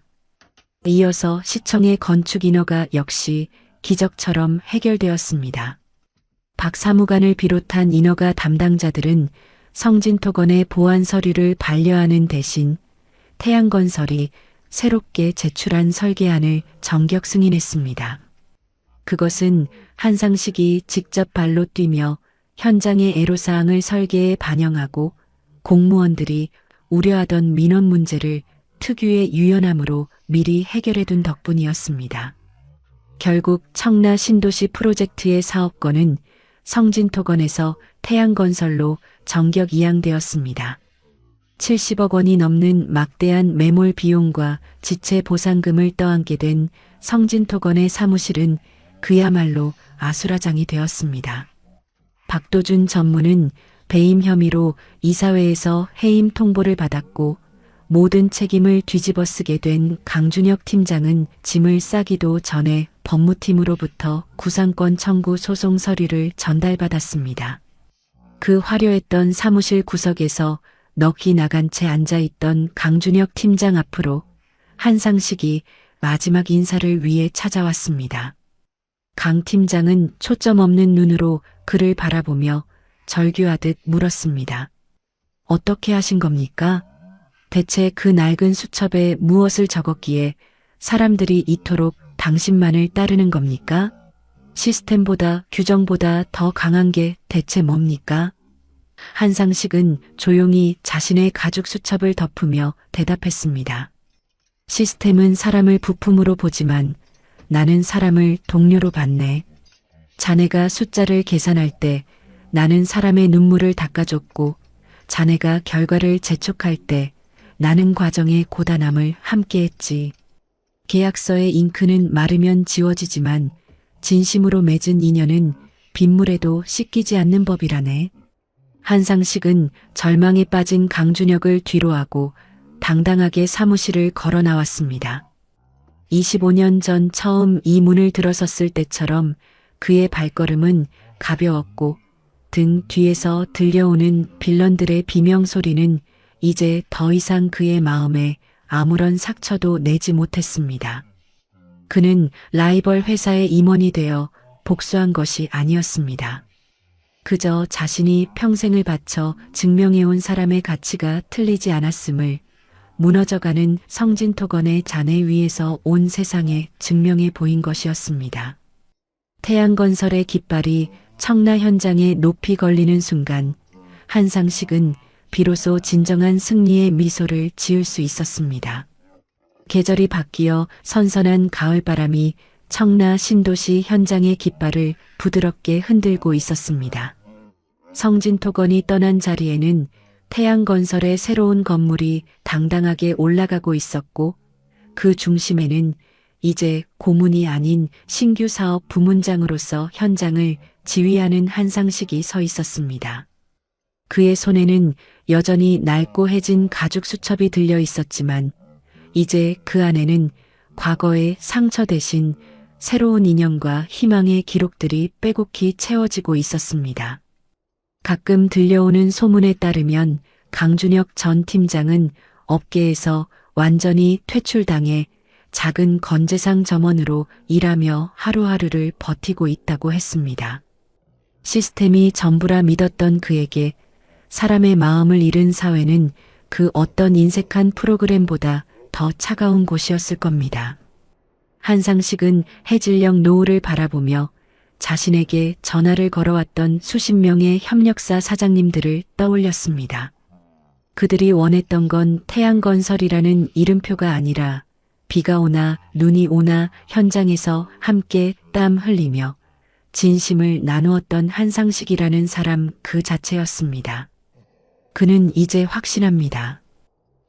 이어서 시청의 건축 인허가 역시 기적처럼 해결되었습니다. 박 사무관을 비롯한 인허가 담당자들은 성진토건의 보안 서류를 반려하는 대신 태양건설이 새롭게 제출한 설계안을 전격 승인했습니다. 그것은 한상식이 직접 발로 뛰며 현장의 애로사항을 설계에 반영하고 공무원들이 우려하던 민원 문제를 특유의 유연함으로 미리 해결해둔 덕분이었습니다. 결국 청라 신도시 프로젝트의 사업권은 성진토건에서 태양건설로 전격 이양되었습니다. 70억 원이 넘는 막대한 매몰 비용과 지체 보상금을 떠안게 된 성진토건의 사무실은 그야말로 아수라장이 되었습니다. 박도준 전무는 배임 혐의로 이사회에서 해임 통보를 받았고 모든 책임을 뒤집어쓰게 된 강준혁 팀장은 짐을 싸기도 전에 법무팀으로부터 구상권 청구 소송 서류를 전달받았습니다. 그 화려했던 사무실 구석에서 넋이 나간 채 앉아있던 강준혁 팀장 앞으로 한상식이 마지막 인사를 위해 찾아왔습니다. 강 팀장은 초점 없는 눈으로 그를 바라보며 절규하듯 물었습니다. 어떻게 하신 겁니까? 대체 그 낡은 수첩에 무엇을 적었기에 사람들이 이토록 당신만을 따르는 겁니까? 시스템보다 규정보다 더 강한 게 대체 뭡니까? 한상식은 조용히 자신의 가죽 수첩을 덮으며 대답했습니다. 시스템은 사람을 부품으로 보지만 나는 사람을 동료로 봤네. 자네가 숫자를 계산할 때 나는 사람의 눈물을 닦아줬고 자네가 결과를 재촉할 때 나는 과정의 고단함을 함께했지. 계약서의 잉크는 마르면 지워지지만 진심으로 맺은 인연은 빗물에도 씻기지 않는 법이라네. 한상식은 절망에 빠진 강준혁을 뒤로하고 당당하게 사무실을 걸어 나왔습니다. 25년 전 처음 이 문을 들어섰을 때처럼 그의 발걸음은 가벼웠고 등 뒤에서 들려오는 빌런들의 비명 소리는 이제 더 이상 그의 마음에 아무런 상처도 내지 못했습니다. 그는 라이벌 회사의 임원이 되어 복수한 것이 아니었습니다. 그저 자신이 평생을 바쳐 증명해온 사람의 가치가 틀리지 않았음을 무너져가는 성진토건의 잔해 위에서 온 세상에 증명해 보인 것이었습니다. 태양건설의 깃발이 청라 현장에 높이 걸리는 순간 한상식은 비로소 진정한 승리의 미소를 지을 수 있었습니다. 계절이 바뀌어 선선한 가을바람이 청라 신도시 현장의 깃발을 부드럽게 흔들고 있었습니다. 성진토건이 떠난 자리에는 태양건설의 새로운 건물이 당당하게 올라가고 있었고 그 중심에는 이제 고문이 아닌 신규 사업 부문장으로서 현장을 지휘하는 한상식이 서 있었습니다. 그의 손에는 여전히 낡고 해진 가죽 수첩이 들려 있었지만 이제 그 안에는 과거의 상처 대신 새로운 인연과 희망의 기록들이 빼곡히 채워지고 있었습니다. 가끔 들려오는 소문에 따르면 강준혁 전 팀장은 업계에서 완전히 퇴출당해 작은 건재상 점원으로 일하며 하루하루를 버티고 있다고 했습니다. 시스템이 전부라 믿었던 그에게 사람의 마음을 잃은 사회는 그 어떤 인색한 프로그램보다 더 차가운 곳이었을 겁니다. 한상식은 해질녘 노을을 바라보며 자신에게 전화를 걸어왔던 수십 명의 협력사 사장님들을 떠올렸습니다. 그들이 원했던 건 태양건설이라는 이름표가 아니라 비가 오나 눈이 오나 현장에서 함께 땀 흘리며 진심을 나누었던 한상식이라는 사람 그 자체였습니다. 그는 이제 확신합니다.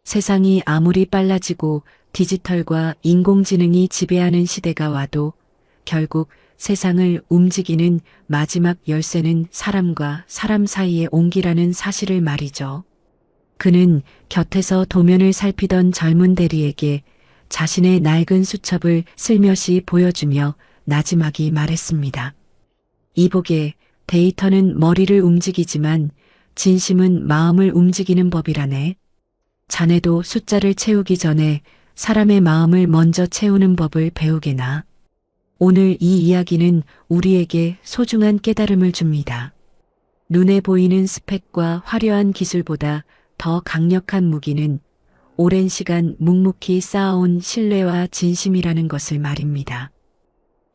세상이 아무리 빨라지고 디지털과 인공지능이 지배하는 시대가 와도 결국 세상을 움직이는 마지막 열쇠는 사람과 사람 사이의 온기라는 사실을 말이죠. 그는 곁에서 도면을 살피던 젊은 대리에게 자신의 낡은 수첩을 슬며시 보여주며 나지막이 말했습니다. 이보게, 데이터는 머리를 움직이지만 진심은 마음을 움직이는 법이라네. 자네도 숫자를 채우기 전에 사람의 마음을 먼저 채우는 법을 배우게나. 오늘 이 이야기는 우리에게 소중한 깨달음을 줍니다. 눈에 보이는 스펙과 화려한 기술보다 더 강력한 무기는 오랜 시간 묵묵히 쌓아온 신뢰와 진심이라는 것을 말입니다.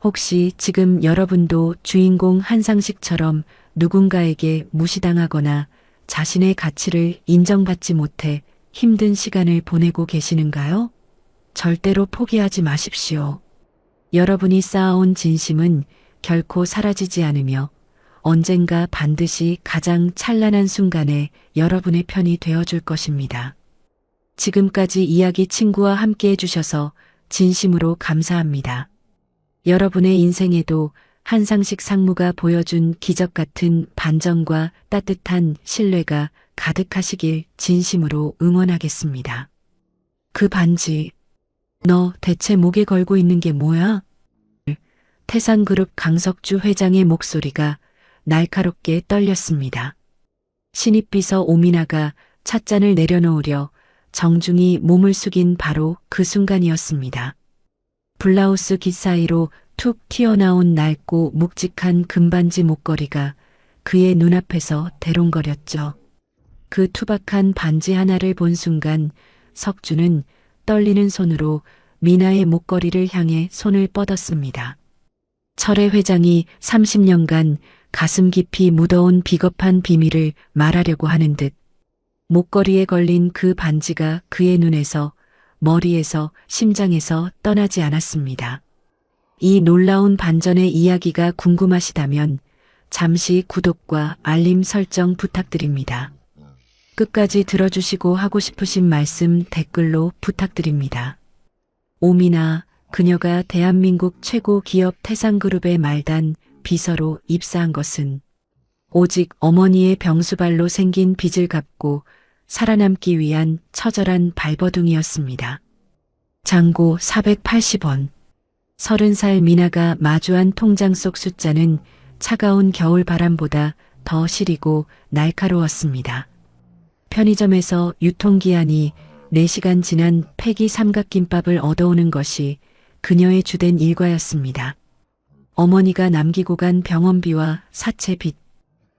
혹시 지금 여러분도 주인공 한상식처럼 누군가에게 무시당하거나 자신의 가치를 인정받지 못해 힘든 시간을 보내고 계시는가요? 절대로 포기하지 마십시오. 여러분이 쌓아온 진심은 결코 사라지지 않으며 언젠가 반드시 가장 찬란한 순간에 여러분의 편이 되어줄 것입니다. 지금까지 이야기 친구와 함께 해주셔서 진심으로 감사합니다. 여러분의 인생에도 한상식 상무가 보여준 기적 같은 반전과 따뜻한 신뢰가 가득하시길 진심으로 응원하겠습니다. 그 반지, 너 대체 목에 걸고 있는 게 뭐야? 태산그룹 강석주 회장의 목소리가 날카롭게 떨렸습니다. 신입비서 오미나가 찻잔을 내려놓으려 정중히 몸을 숙인 바로 그 순간이었습니다. 블라우스 깃 사이로 툭 튀어나온 낡고 묵직한 금반지 목걸이가 그의 눈앞에서 대롱거렸죠. 그 투박한 반지 하나를 본 순간 석주는 떨리는 손으로 미나의 목걸이를 향해 손을 뻗었습니다. 철의 회장이 30년간 가슴 깊이 묻어온 비겁한 비밀을 말하려고 하는 듯 목걸이에 걸린 그 반지가 그의 눈에서, 머리에서, 심장에서 떠나지 않았습니다. 이 놀라운 반전의 이야기가 궁금하시다면 잠시 구독과 알림 설정 부탁드립니다. 끝까지 들어주시고 하고 싶으신 말씀 댓글로 부탁드립니다. 오미나, 그녀가 대한민국 최고 기업 태산그룹의 말단 비서로 입사한 것은 오직 어머니의 병수발로 생긴 빚을 갚고 살아남기 위한 처절한 발버둥이었습니다. 잔고 480원. 30살 미나가 마주한 통장 속 숫자는 차가운 겨울 바람보다 더 시리고 날카로웠습니다. 편의점에서 유통기한이 4시간 지난 폐기 삼각김밥을 얻어오는 것이 그녀의 주된 일과였습니다. 어머니가 남기고 간 병원비와 사채빚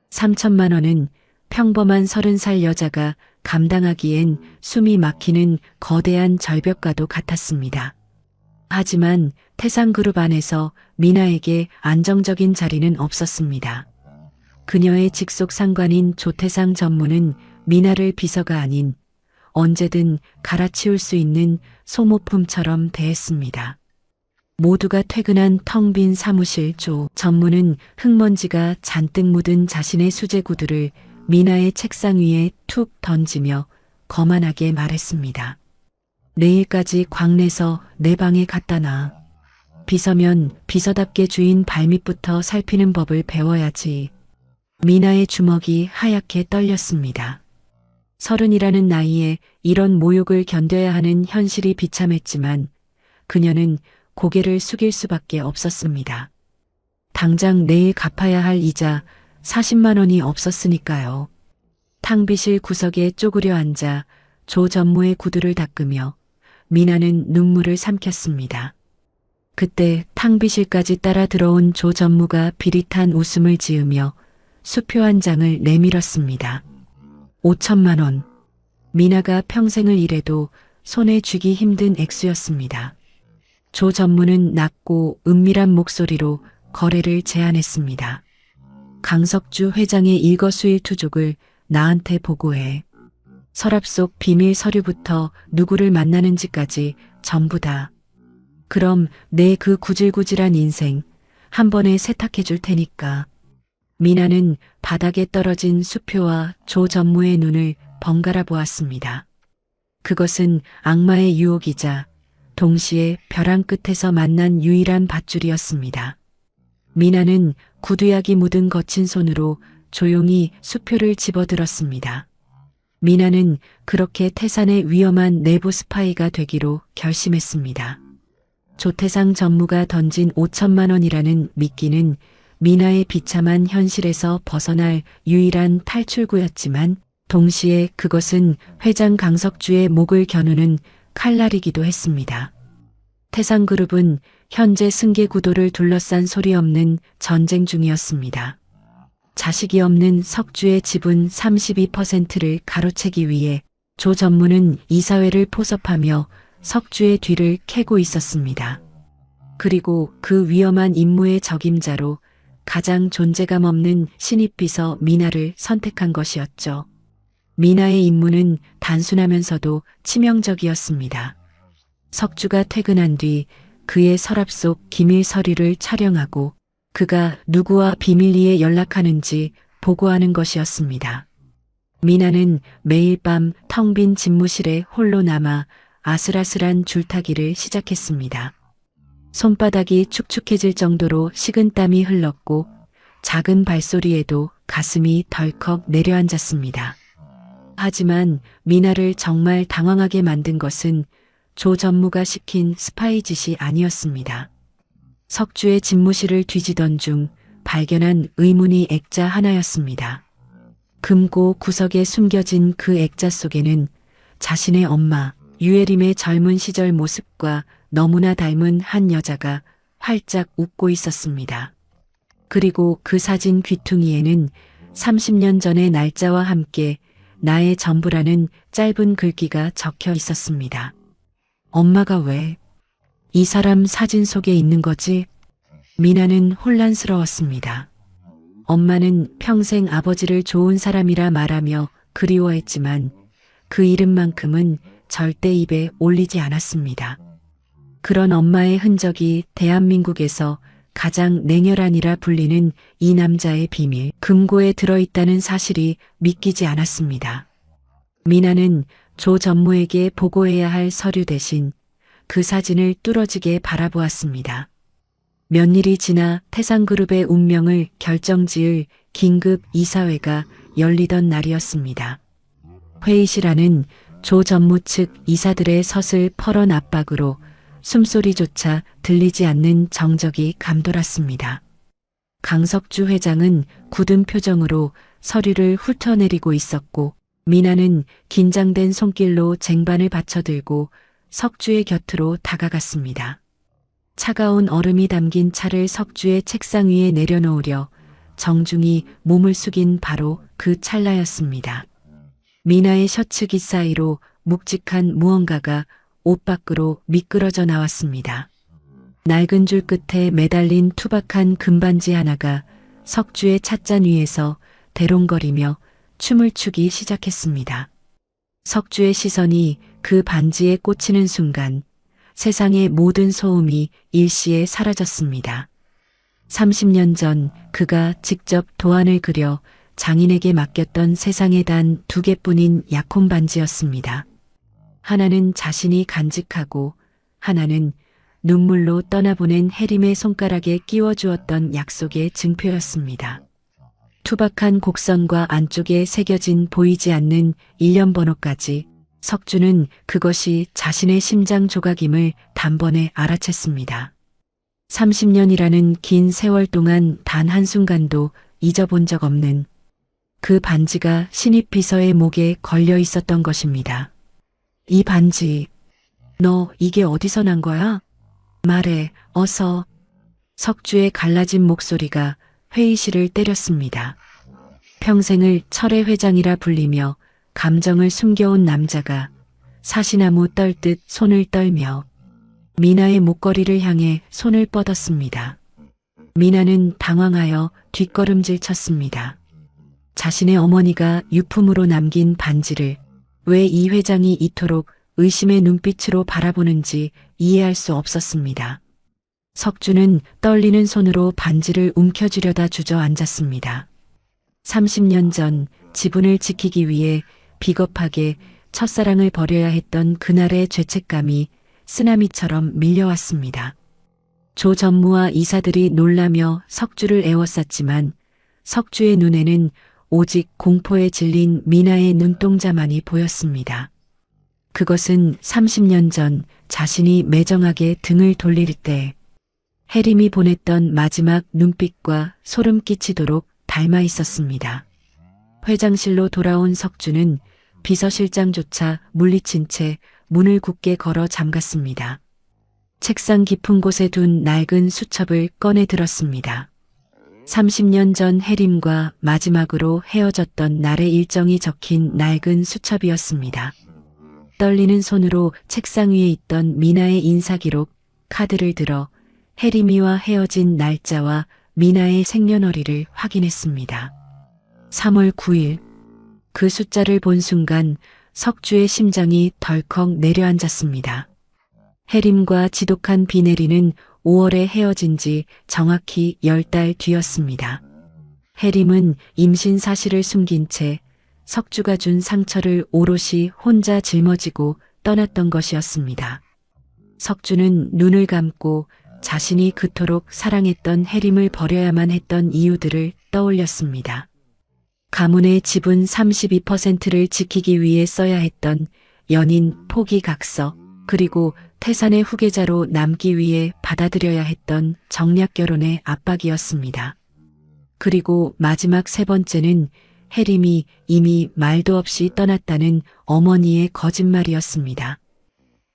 3천만 원은 평범한 30살 여자가 감당하기엔 숨이 막히는 거대한 절벽과도 같았습니다. 하지만 태산그룹 안에서 미나에게 안정적인 자리는 없었습니다. 그녀의 직속 상관인 조태상 전무는 미나를 비서가 아닌 언제든 갈아치울 수 있는 소모품처럼 대했습니다. 모두가 퇴근한 텅 빈 사무실 조 전무는 흙먼지가 잔뜩 묻은 자신의 수제 구두를 미나의 책상 위에 툭 던지며 거만하게 말했습니다. 내일까지 광내서 내 방에 갖다 놔. 비서면 비서답게 주인 발밑부터 살피는 법을 배워야지. 미나의 주먹이 하얗게 떨렸습니다. 30이라는 나이에 이런 모욕을 견뎌야 하는 현실이 비참했지만 그녀는 고개를 숙일 수밖에 없었습니다. 당장 내일 갚아야 할 이자 40만 원이 없었으니까요. 탕비실 구석에 쪼그려 앉아 조 전무의 구두를 닦으며 미나는 눈물을 삼켰습니다. 그때 탕비실까지 따라 들어온 조 전무가 비릿한 웃음을 지으며 수표 한 장을 내밀었습니다. 5천만 원. 미나가 평생을 일해도 손에 쥐기 힘든 액수였습니다. 조 전무는 낮고 은밀한 목소리로 거래를 제안했습니다. 강석주 회장의 일거수일투족을 나한테 보고해. 서랍 속 비밀 서류부터 누구를 만나는지까지 전부 다. 그럼 내 그 구질구질한 인생 한 번에 세탁해 줄 테니까. 미나는 바닥에 떨어진 수표와 조 전무의 눈을 번갈아 보았습니다. 그것은 악마의 유혹이자 동시에 벼랑 끝에서 만난 유일한 밧줄이었습니다. 미나는 구두약이 묻은 거친 손으로 조용히 수표를 집어들었습니다. 미나는 그렇게 태산의 위험한 내부 스파이가 되기로 결심했습니다. 조태상 전무가 던진 5천만 원이라는 미끼는 미나의 비참한 현실에서 벗어날 유일한 탈출구였지만 동시에 그것은 회장 강석주의 목을 겨누는 칼날이기도 했습니다. 태산그룹은 현재 승계 구도를 둘러싼 소리 없는 전쟁 중이었습니다. 자식이 없는 석주의 지분 32%를 가로채기 위해 조 전무는 이사회를 포섭하며 석주의 뒤를 캐고 있었습니다. 그리고 그 위험한 임무의 적임자로 가장 존재감 없는 신입비서 미나를 선택한 것이었죠. 미나의 임무는 단순하면서도 치명적이었습니다. 석주가 퇴근한 뒤 그의 서랍 속 기밀 서류를 촬영하고 그가 누구와 비밀리에 연락하는지 보고하는 것이었습니다. 미나는 매일 밤 텅 빈 집무실에 홀로 남아 아슬아슬한 줄타기를 시작했습니다. 손바닥이 축축해질 정도로 식은땀이 흘렀고 작은 발소리에도 가슴이 덜컥 내려앉았습니다. 하지만 미나를 정말 당황하게 만든 것은 조 전무가 시킨 스파이 짓이 아니었습니다. 석주의 집무실을 뒤지던 중 발견한 의문의 액자 하나였습니다. 금고 구석에 숨겨진 그 액자 속에는 자신의 엄마 유혜림의 젊은 시절 모습과 너무나 닮은 한 여자가 활짝 웃고 있었습니다. 그리고 그 사진 귀퉁이에는 30년 전의 날짜와 함께 나의 전부라는 짧은 글귀가 적혀 있었습니다. 엄마가 왜 이 사람 사진 속에 있는 거지? 미나는 혼란스러웠습니다. 엄마는 평생 아버지를 좋은 사람이라 말하며 그리워했지만 그 이름만큼은 절대 입에 올리지 않았습니다. 그런 엄마의 흔적이 대한민국에서 가장 냉혈한이라 불리는 이 남자의 비밀 금고에 들어있다는 사실이 믿기지 않았습니다. 미나는 조 전무에게 보고해야 할 서류 대신 그 사진을 뚫어지게 바라보았습니다. 몇 일이 지나 태상그룹의 운명을 결정지을 긴급 이사회가 열리던 날이었습니다. 회의실 안은 조 전무 측 이사들의 서슬퍼런 압박으로 숨소리조차 들리지 않는 정적이 감돌았습니다. 강석주 회장은 굳은 표정으로 서류를 훑어내리고 있었고 미나는 긴장된 손길로 쟁반을 받쳐들고 석주의 곁으로 다가갔습니다. 차가운 얼음이 담긴 차를 석주의 책상 위에 내려놓으려 정중히 몸을 숙인 바로 그 찰나였습니다. 미나의 셔츠 깃 사이로 묵직한 무언가가 옷 밖으로 미끄러져 나왔습니다. 낡은 줄 끝에 매달린 투박한 금반지 하나가 석주의 찻잔 위에서 대롱거리며 춤을 추기 시작했습니다. 석주의 시선이 그 반지에 꽂히는 순간 세상의 모든 소음이 일시에 사라졌습니다. 30년 전 그가 직접 도안을 그려 장인에게 맡겼던 세상에 단 2개뿐인 약혼 반지였습니다. 하나는 자신이 간직하고 하나는 눈물로 떠나보낸 혜림의 손가락에 끼워주었던 약속의 증표였습니다. 투박한 곡선과 안쪽에 새겨진 보이지 않는 일련 번호까지 석주는 그것이 자신의 심장 조각임을 단번에 알아챘습니다. 30년이라는 긴 세월 동안 단 한순간도 잊어본 적 없는 그 반지가 신입 비서의 목에 걸려 있었던 것입니다. 이 반지, 너 이게 어디서 난 거야? 말해, 어서. 석주의 갈라진 목소리가 회의실을 때렸습니다. 평생을 철의 회장이라 불리며 감정을 숨겨온 남자가 사시나무 떨듯 손을 떨며 미나의 목걸이를 향해 손을 뻗었습니다. 미나는 당황하여 뒷걸음질 쳤습니다. 자신의 어머니가 유품으로 남긴 반지를 왜 이 회장이 이토록 의심의 눈빛으로 바라보는지 이해할 수 없었습니다. 석주는 떨리는 손으로 반지를 움켜쥐려다 주저앉았습니다. 30년 전 지분을 지키기 위해 비겁하게 첫사랑을 버려야 했던 그날의 죄책감이 쓰나미처럼 밀려왔습니다. 조 전무와 이사들이 놀라며 석주를 에워쌌지만 석주의 눈에는 오직 공포에 질린 미나의 눈동자만이 보였습니다. 그것은 30년 전 자신이 매정하게 등을 돌릴 때 혜림이 보냈던 마지막 눈빛과 소름 끼치도록 닮아 있었습니다. 회장실로 돌아온 석주는 비서실장조차 물리친 채 문을 굳게 걸어 잠갔습니다. 책상 깊은 곳에 둔 낡은 수첩을 꺼내 들었습니다. 30년 전 혜림과 마지막으로 헤어졌던 날의 일정이 적힌 낡은 수첩이었습니다. 떨리는 손으로 책상 위에 있던 미나의 인사기록 카드를 들어 혜림이와 헤어진 날짜와 미나의 생년월일을 확인했습니다. 3월 9일 그 숫자를 본 순간 석주의 심장이 덜컥 내려앉았습니다. 혜림과 지독한 비내리는 5월에 헤어진 지 정확히 10달 뒤였습니다. 혜림은 임신 사실을 숨긴 채 석주가 준 상처를 오롯이 혼자 짊어지고 떠났던 것이었습니다. 석주는 눈을 감고 자신이 그토록 사랑했던 혜림을 버려야만 했던 이유들을 떠올렸습니다. 가문의 지분 32%를 지키기 위해 써야 했던 연인 포기 각서, 그리고 태산의 후계자로 남기 위해 받아들여야 했던 정략 결혼의 압박이었습니다. 그리고 마지막 세 번째는 혜림이 이미 말도 없이 떠났다는 어머니의 거짓말이었습니다.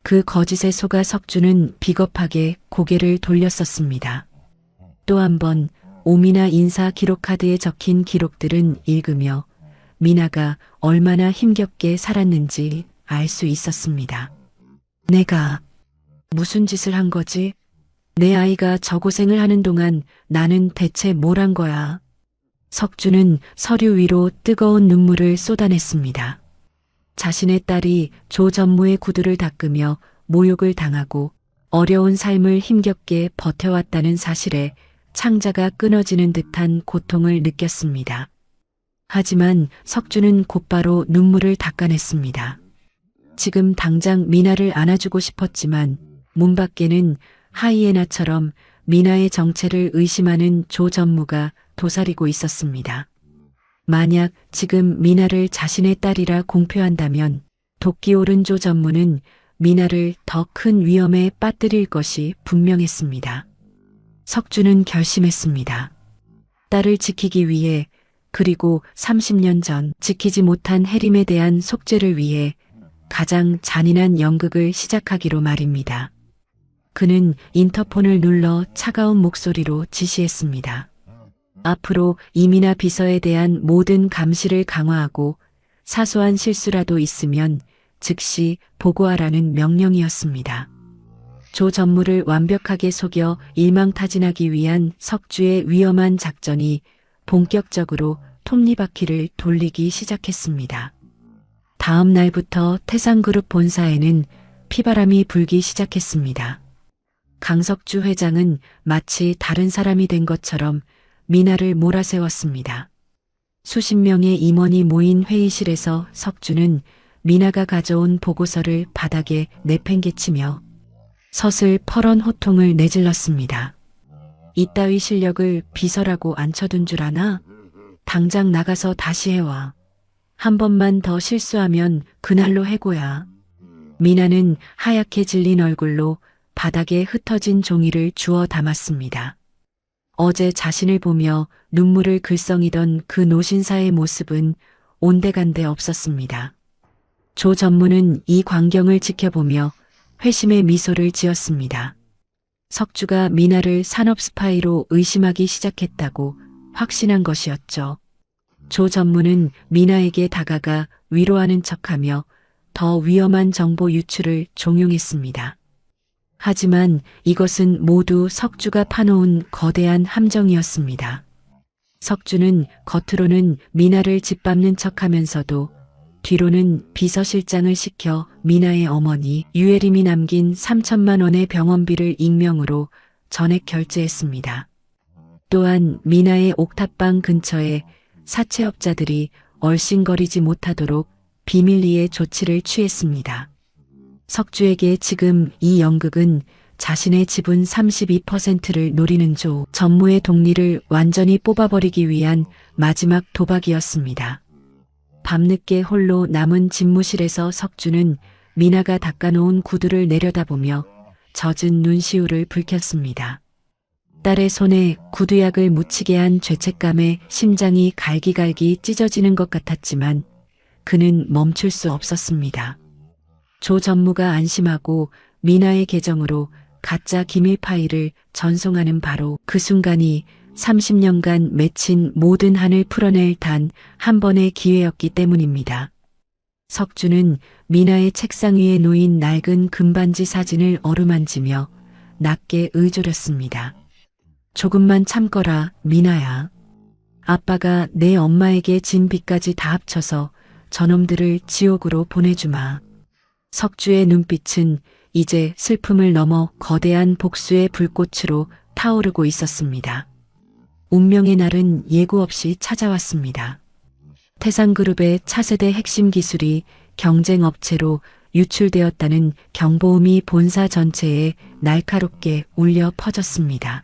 그 거짓에 속아 석주는 비겁하게 고개를 돌렸었습니다. 또 한 번 오미나 인사 기록 카드에 적힌 기록들은 읽으며 미나가 얼마나 힘겹게 살았는지 알 수 있었습니다. 내가 무슨 짓을 한 거지? 내 아이가 저 고생을 하는 동안 나는 대체 뭘 한 거야? 석주는 서류 위로 뜨거운 눈물을 쏟아냈습니다. 자신의 딸이 조 전무의 구두를 닦으며 모욕을 당하고 어려운 삶을 힘겹게 버텨왔다는 사실에 창자가 끊어지는 듯한 고통을 느꼈습니다. 하지만 석주는 곧바로 눈물을 닦아냈습니다. 지금 당장 미나를 안아주고 싶었지만 문 밖에는 하이에나처럼 미나의 정체를 의심하는 조 전무가 도사리고 있었습니다. 만약 지금 미나를 자신의 딸이라 공표한다면 도끼 오른 조 전무는 미나를 더 큰 위험에 빠뜨릴 것이 분명했습니다. 석주는 결심했습니다. 딸을 지키기 위해, 그리고 30년 전 지키지 못한 혜림에 대한 속죄를 위해 가장 잔인한 연극을 시작하기로 말입니다. 그는 인터폰을 눌러 차가운 목소리로 지시했습니다. 앞으로 이미나 비서에 대한 모든 감시를 강화하고 사소한 실수라도 있으면 즉시 보고하라는 명령이었습니다. 조 전무를 완벽하게 속여 일망타진하기 위한 석주의 위험한 작전이 본격적으로 톱니바퀴를 돌리기 시작했습니다. 다음 날부터 태산그룹 본사에는 피바람이 불기 시작했습니다. 강석주 회장은 마치 다른 사람이 된 것처럼 미나를 몰아세웠습니다. 수십 명의 임원이 모인 회의실에서 석주는 미나가 가져온 보고서를 바닥에 내팽개치며 서슬 펄언 호통을 내질렀습니다. 이따위 실력을 비서라고 앉혀둔 줄 아나? 당장 나가서 다시 해와. 한 번만 더 실수하면 그날로 해고야. 미나는 하얗게 질린 얼굴로 바닥에 흩어진 종이를 주워 담았습니다. 어제 자신을 보며 눈물을 글썽이던 그 노신사의 모습은 온데간데 없었습니다. 조 전무는 이 광경을 지켜보며 회심의 미소를 지었습니다. 석주가 미나를 산업 스파이로 의심하기 시작했다고 확신한 것이었죠. 조 전무는 미나에게 다가가 위로하는 척하며 더 위험한 정보 유출을 종용했습니다. 하지만 이것은 모두 석주가 파놓은 거대한 함정이었습니다. 석주는 겉으로는 미나를 짓밟는 척하면서도 뒤로는 비서실장을 시켜 미나의 어머니 유혜림이 남긴 3천만 원의 병원비를 익명으로 전액 결제했습니다. 또한 미나의 옥탑방 근처에 사채업자들이 얼씬거리지 못하도록 비밀리에 조치를 취했습니다. 석주에게 지금 이 연극은 자신의 지분 32%를 노리는 조 전무의 동리를 완전히 뽑아버리기 위한 마지막 도박이었습니다. 밤늦게 홀로 남은 집무실에서 석주는 미나가 닦아놓은 구두를 내려다보며 젖은 눈시울을 붉혔습니다. 딸의 손에 구두약을 묻히게 한 죄책감에 심장이 갈기갈기 찢어지는 것 같았지만 그는 멈출 수 없었습니다. 조 전무가 안심하고 미나의 계정으로 가짜 기밀 파일을 전송하는 바로 그 순간이 30년간 맺힌 모든 한을 풀어낼 단 한 번의 기회였기 때문입니다. 석주는 미나의 책상 위에 놓인 낡은 금반지 사진을 어루만지며 낮게 의조렸습니다. 조금만 참거라, 미나야. 아빠가 내 엄마에게 진 빚까지 다 합쳐서 저놈들을 지옥으로 보내주마. 석주의 눈빛은 이제 슬픔을 넘어 거대한 복수의 불꽃으로 타오르고 있었습니다. 운명의 날은 예고 없이 찾아왔습니다. 태상그룹의 차세대 핵심 기술이 경쟁 업체로 유출되었다는 경보음이 본사 전체에 날카롭게 울려 퍼졌습니다.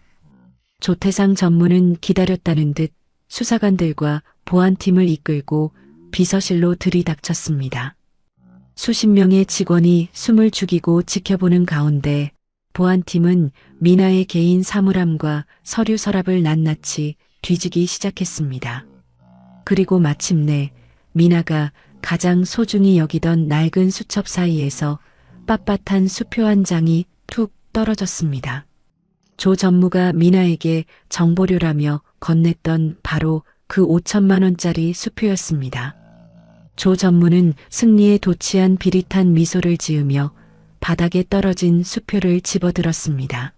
조태상 전무는 기다렸다는 듯 수사관들과 보안팀을 이끌고 비서실로 들이닥쳤습니다. 수십 명의 직원이 숨을 죽이고 지켜보는 가운데 보안팀은 미나의 개인 사물함과 서류 서랍을 낱낱이 뒤지기 시작했습니다. 그리고 마침내 미나가 가장 소중히 여기던 낡은 수첩 사이에서 빳빳한 수표 한 장이 툭 떨어졌습니다. 조 전무가 미나에게 정보료라며 건넸던 바로 그 5천만 원짜리 수표였습니다. 조 전무는 승리에 도취한 비릿한 미소를 지으며 바닥에 떨어진 수표를 집어들었습니다.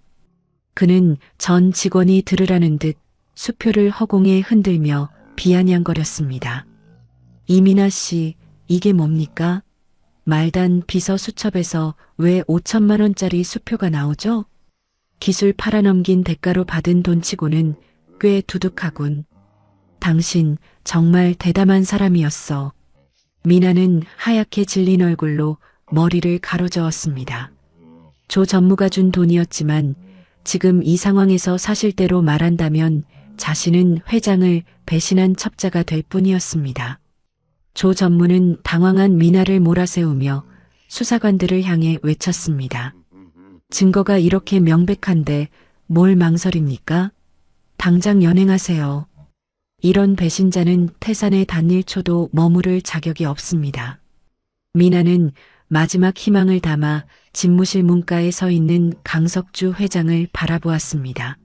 그는 전 직원이 들으라는 듯 수표를 허공에 흔들며 비아냥거렸습니다. 이민아 씨, 이게 뭡니까? 말단 비서 수첩에서 왜 5천만 원짜리 수표가 나오죠? 기술 팔아넘긴 대가로 받은 돈치고는 꽤 두둑하군. 당신 정말 대담한 사람이었어. 미나는 하얗게 질린 얼굴로 머리를 가로저었습니다. 조 전무가 준 돈이었지만 지금 이 상황에서 사실대로 말한다면 자신은 회장을 배신한 첩자가 될 뿐이었습니다. 조 전무는 당황한 미나를 몰아세우며 수사관들을 향해 외쳤습니다. 증거가 이렇게 명백한데 뭘 망설입니까? 당장 연행하세요. 이런 배신자는 태산에 단 1초도 머무를 자격이 없습니다. 미나는 마지막 희망을 담아 집무실 문가에 서 있는 강석주 회장을 바라보았습니다.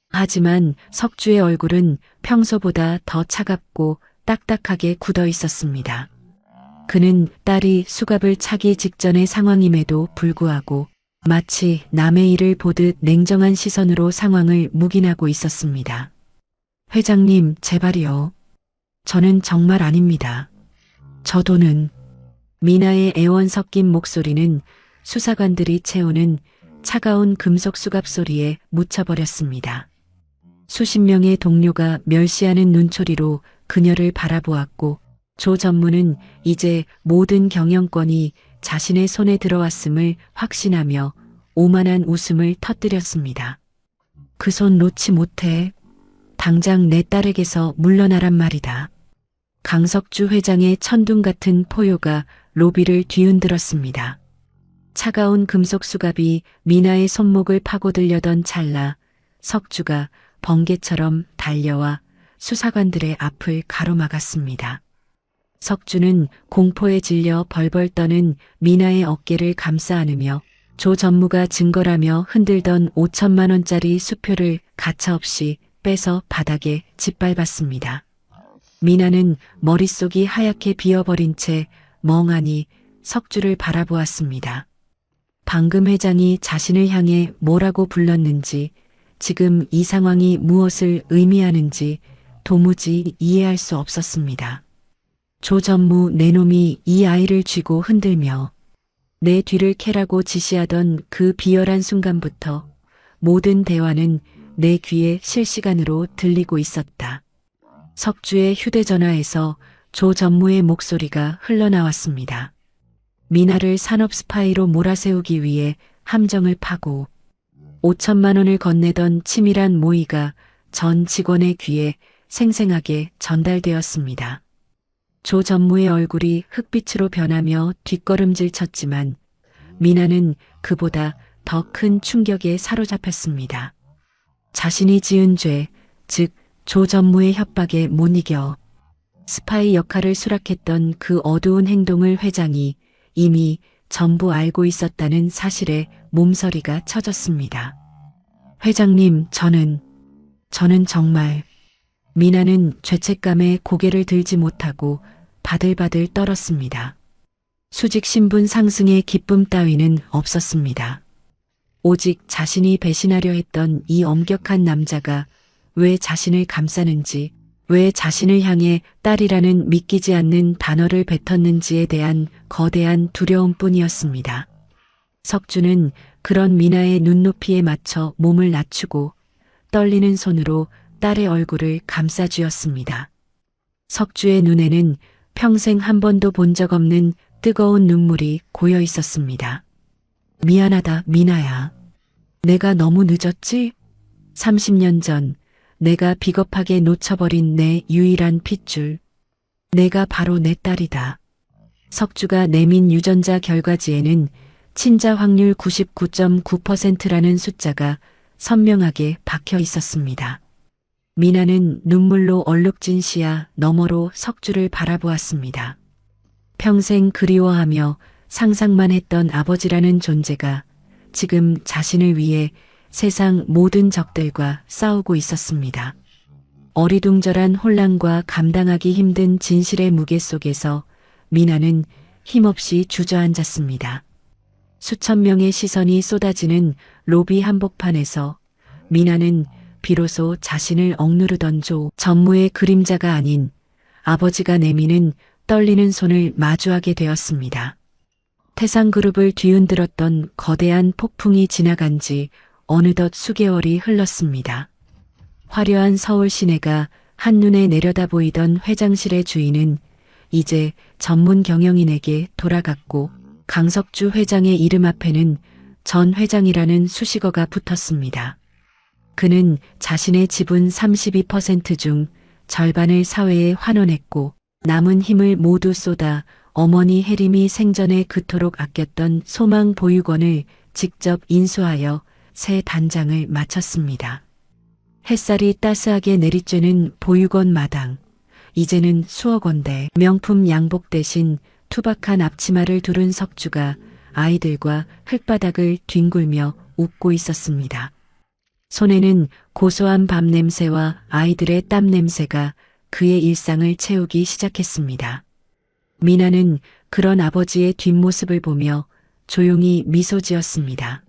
하지만 석주의 얼굴은 평소보다 더 차갑고 딱딱하게 굳어 있었습니다. 그는 딸이 수갑을 차기 직전의 상황임에도 불구하고 마치 남의 일을 보듯 냉정한 시선으로 상황을 묵인하고 있었습니다. 회장님, 제발이요. 저는 정말 아닙니다. 저 돈은... 미나의 애원 섞인 목소리는 수사관들이 채우는 차가운 금속 수갑 소리에 묻혀버렸습니다. 수십 명의 동료가 멸시하는 눈초리로 그녀를 바라보았고 조 전무는 이제 모든 경영권이 자신의 손에 들어왔음을 확신하며 오만한 웃음을 터뜨렸습니다. 그 손 놓지 못해. 당장 내 딸에게서 물러나란 말이다. 강석주 회장의 천둥 같은 포효가 로비를 뒤흔들었습니다. 차가운 금속 수갑이 미나의 손목을 파고들려던 찰나 석주가 번개처럼 달려와 수사관들의 앞을 가로막았습니다. 석주는 공포에 질려 벌벌 떠는 미나의 어깨를 감싸 안으며 조 전무가 증거라며 흔들던 5천만 원짜리 수표를 가차없이 빼서 바닥에 짓밟았습니다. 미나는 머릿속이 하얗게 비어버린 채 멍하니 석주를 바라보았습니다. 방금 회장이 자신을 향해 뭐라고 불렀는지, 지금 이 상황이 무엇을 의미하는지 도무지 이해할 수 없었습니다. 조 전무 내놈이 이 아이를 쥐고 흔들며 내 뒤를 캐라고 지시하던 그 비열한 순간부터 모든 대화는 내 귀에 실시간으로 들리고 있었다. 석주의 휴대전화에서 조 전무의 목소리가 흘러나왔습니다. 미나를 산업 스파이로 몰아세우기 위해 함정을 파고 5천만 원을 건네던 치밀한 모의가 전 직원의 귀에 생생하게 전달되었습니다. 조 전무의 얼굴이 흑빛으로 변하며 뒷걸음질 쳤지만 미나는 그보다 더 큰 충격에 사로잡혔습니다. 자신이 지은 죄, 즉 조 전무의 협박에 못 이겨 스파이 역할을 수락했던 그 어두운 행동을 회장이 이미 전부 알고 있었다는 사실에 몸서리가 쳐졌습니다. 회장님, 저는 정말... 미나는 죄책감에 고개를 들지 못하고 바들바들 떨었습니다. 수직 신분 상승의 기쁨 따위는 없었습니다. 오직 자신이 배신하려 했던 이 엄격한 남자가 왜 자신을 감싸는지 왜 자신을 향해 딸이라는 믿기지 않는 단어를 뱉었는지에 대한 거대한 두려움뿐이었습니다. 석주는 그런 미나의 눈높이에 맞춰 몸을 낮추고 떨리는 손으로 딸의 얼굴을 감싸쥐었습니다. 석주의 눈에는 평생 한 번도 본 적 없는 뜨거운 눈물이 고여 있었습니다. 미안하다, 미나야. 내가 너무 늦었지? 30년 전 내가 비겁하게 놓쳐버린 내 유일한 핏줄. 내가 바로 내 딸이다. 석주가 내민 유전자 결과지에는 친자 확률 99.9%라는 숫자가 선명하게 박혀 있었습니다. 미나는 눈물로 얼룩진 시야 너머로 석주를 바라보았습니다. 평생 그리워하며 상상만 했던 아버지라는 존재가 지금 자신을 위해 세상 모든 적들과 싸우고 있었습니다. 어리둥절한 혼란과 감당하기 힘든 진실의 무게 속에서 미나는 힘없이 주저앉았습니다. 수천 명의 시선이 쏟아지는 로비 한복판에서 미나는 비로소 자신을 억누르던 조 전무의 그림자가 아닌 아버지가 내미는 떨리는 손을 마주하게 되었습니다. 태상그룹을 뒤흔들었던 거대한 폭풍이 지나간 지 어느덧 수개월이 흘렀습니다. 화려한 서울 시내가 한눈에 내려다 보이던 회장실의 주인은 이제 전문 경영인에게 돌아갔고 강석주 회장의 이름 앞에는 전 회장이라는 수식어가 붙었습니다. 그는 자신의 지분 32% 중 절반을 사회에 환원했고 남은 힘을 모두 쏟아 어머니 혜림이 생전에 그토록 아꼈던 소망 보육원을 직접 인수하여 새 단장을 마쳤습니다. 햇살이 따스하게 내리쬐는 보육원 마당. 이제는 수억 원대 명품 양복 대신 투박한 앞치마를 두른 석주가 아이들과 흙바닥을 뒹굴며 웃고 있었습니다. 손에는 고소한 밥 냄새와 아이들의 땀 냄새가 그의 일상을 채우기 시작했습니다. 미나는 그런 아버지의 뒷모습을 보며 조용히 미소 지었습니다.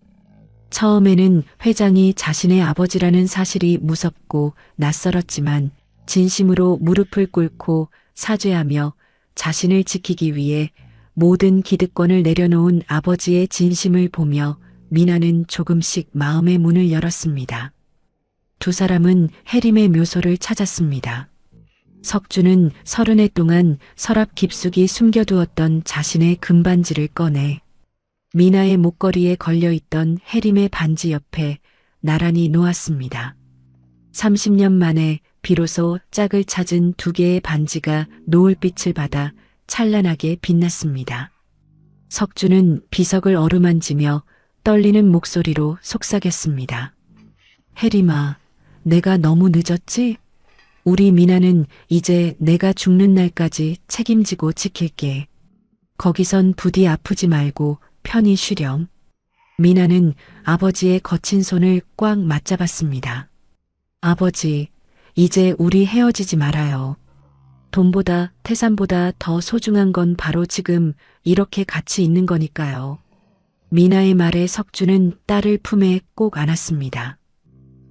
처음에는 회장이 자신의 아버지라는 사실이 무섭고 낯설었지만 진심으로 무릎을 꿇고 사죄하며 자신을 지키기 위해 모든 기득권을 내려놓은 아버지의 진심을 보며 미나는 조금씩 마음의 문을 열었습니다. 두 사람은 혜림의 묘소를 찾았습니다. 석주는 30해 동안 서랍 깊숙이 숨겨두었던 자신의 금반지를 꺼내 미나의 목걸이에 걸려있던 혜림의 반지 옆에 나란히 놓았습니다. 30년 만에 비로소 짝을 찾은 두 개의 반지가 노을빛을 받아 찬란하게 빛났습니다. 석주는 비석을 어루만지며 떨리는 목소리로 속삭였습니다. 혜림아, 내가 너무 늦었지? 우리 미나는 이제 내가 죽는 날까지 책임지고 지킬게. 거기선 부디 아프지 말고 편히 쉬렴. 미나는 아버지의 거친 손을 꽉 맞잡았습니다. 아버지, 이제 우리 헤어지지 말아요. 돈보다 태산보다 더 소중한 건 바로 지금 이렇게 같이 있는 거니까요. 미나의 말에 석주는 딸을 품에 꼭 안았습니다.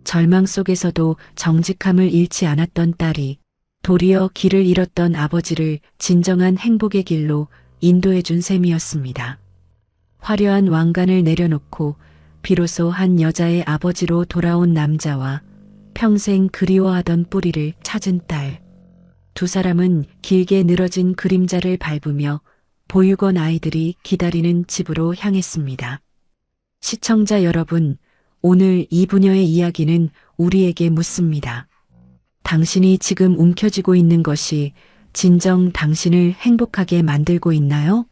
절망 속에서도 정직함을 잃지 않았던 딸이 도리어 길을 잃었던 아버지를 진정한 행복의 길로 인도해 준 셈이었습니다. 화려한 왕관을 내려놓고 비로소 한 여자의 아버지로 돌아온 남자와 평생 그리워하던 뿌리를 찾은 딸. 두 사람은 길게 늘어진 그림자를 밟으며 보육원 아이들이 기다리는 집으로 향했습니다. 시청자 여러분, 오늘 이 부녀의 이야기는 우리에게 묻습니다. 당신이 지금 움켜쥐고 있는 것이 진정 당신을 행복하게 만들고 있나요?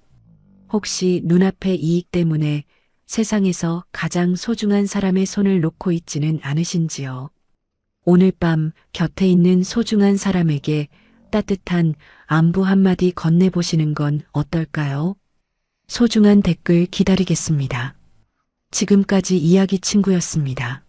혹시 눈앞의 이익 때문에 세상에서 가장 소중한 사람의 손을 놓고 있지는 않으신지요? 오늘 밤 곁에 있는 소중한 사람에게 따뜻한 안부 한마디 건네보시는 건 어떨까요? 소중한 댓글 기다리겠습니다. 지금까지 이야기 친구였습니다.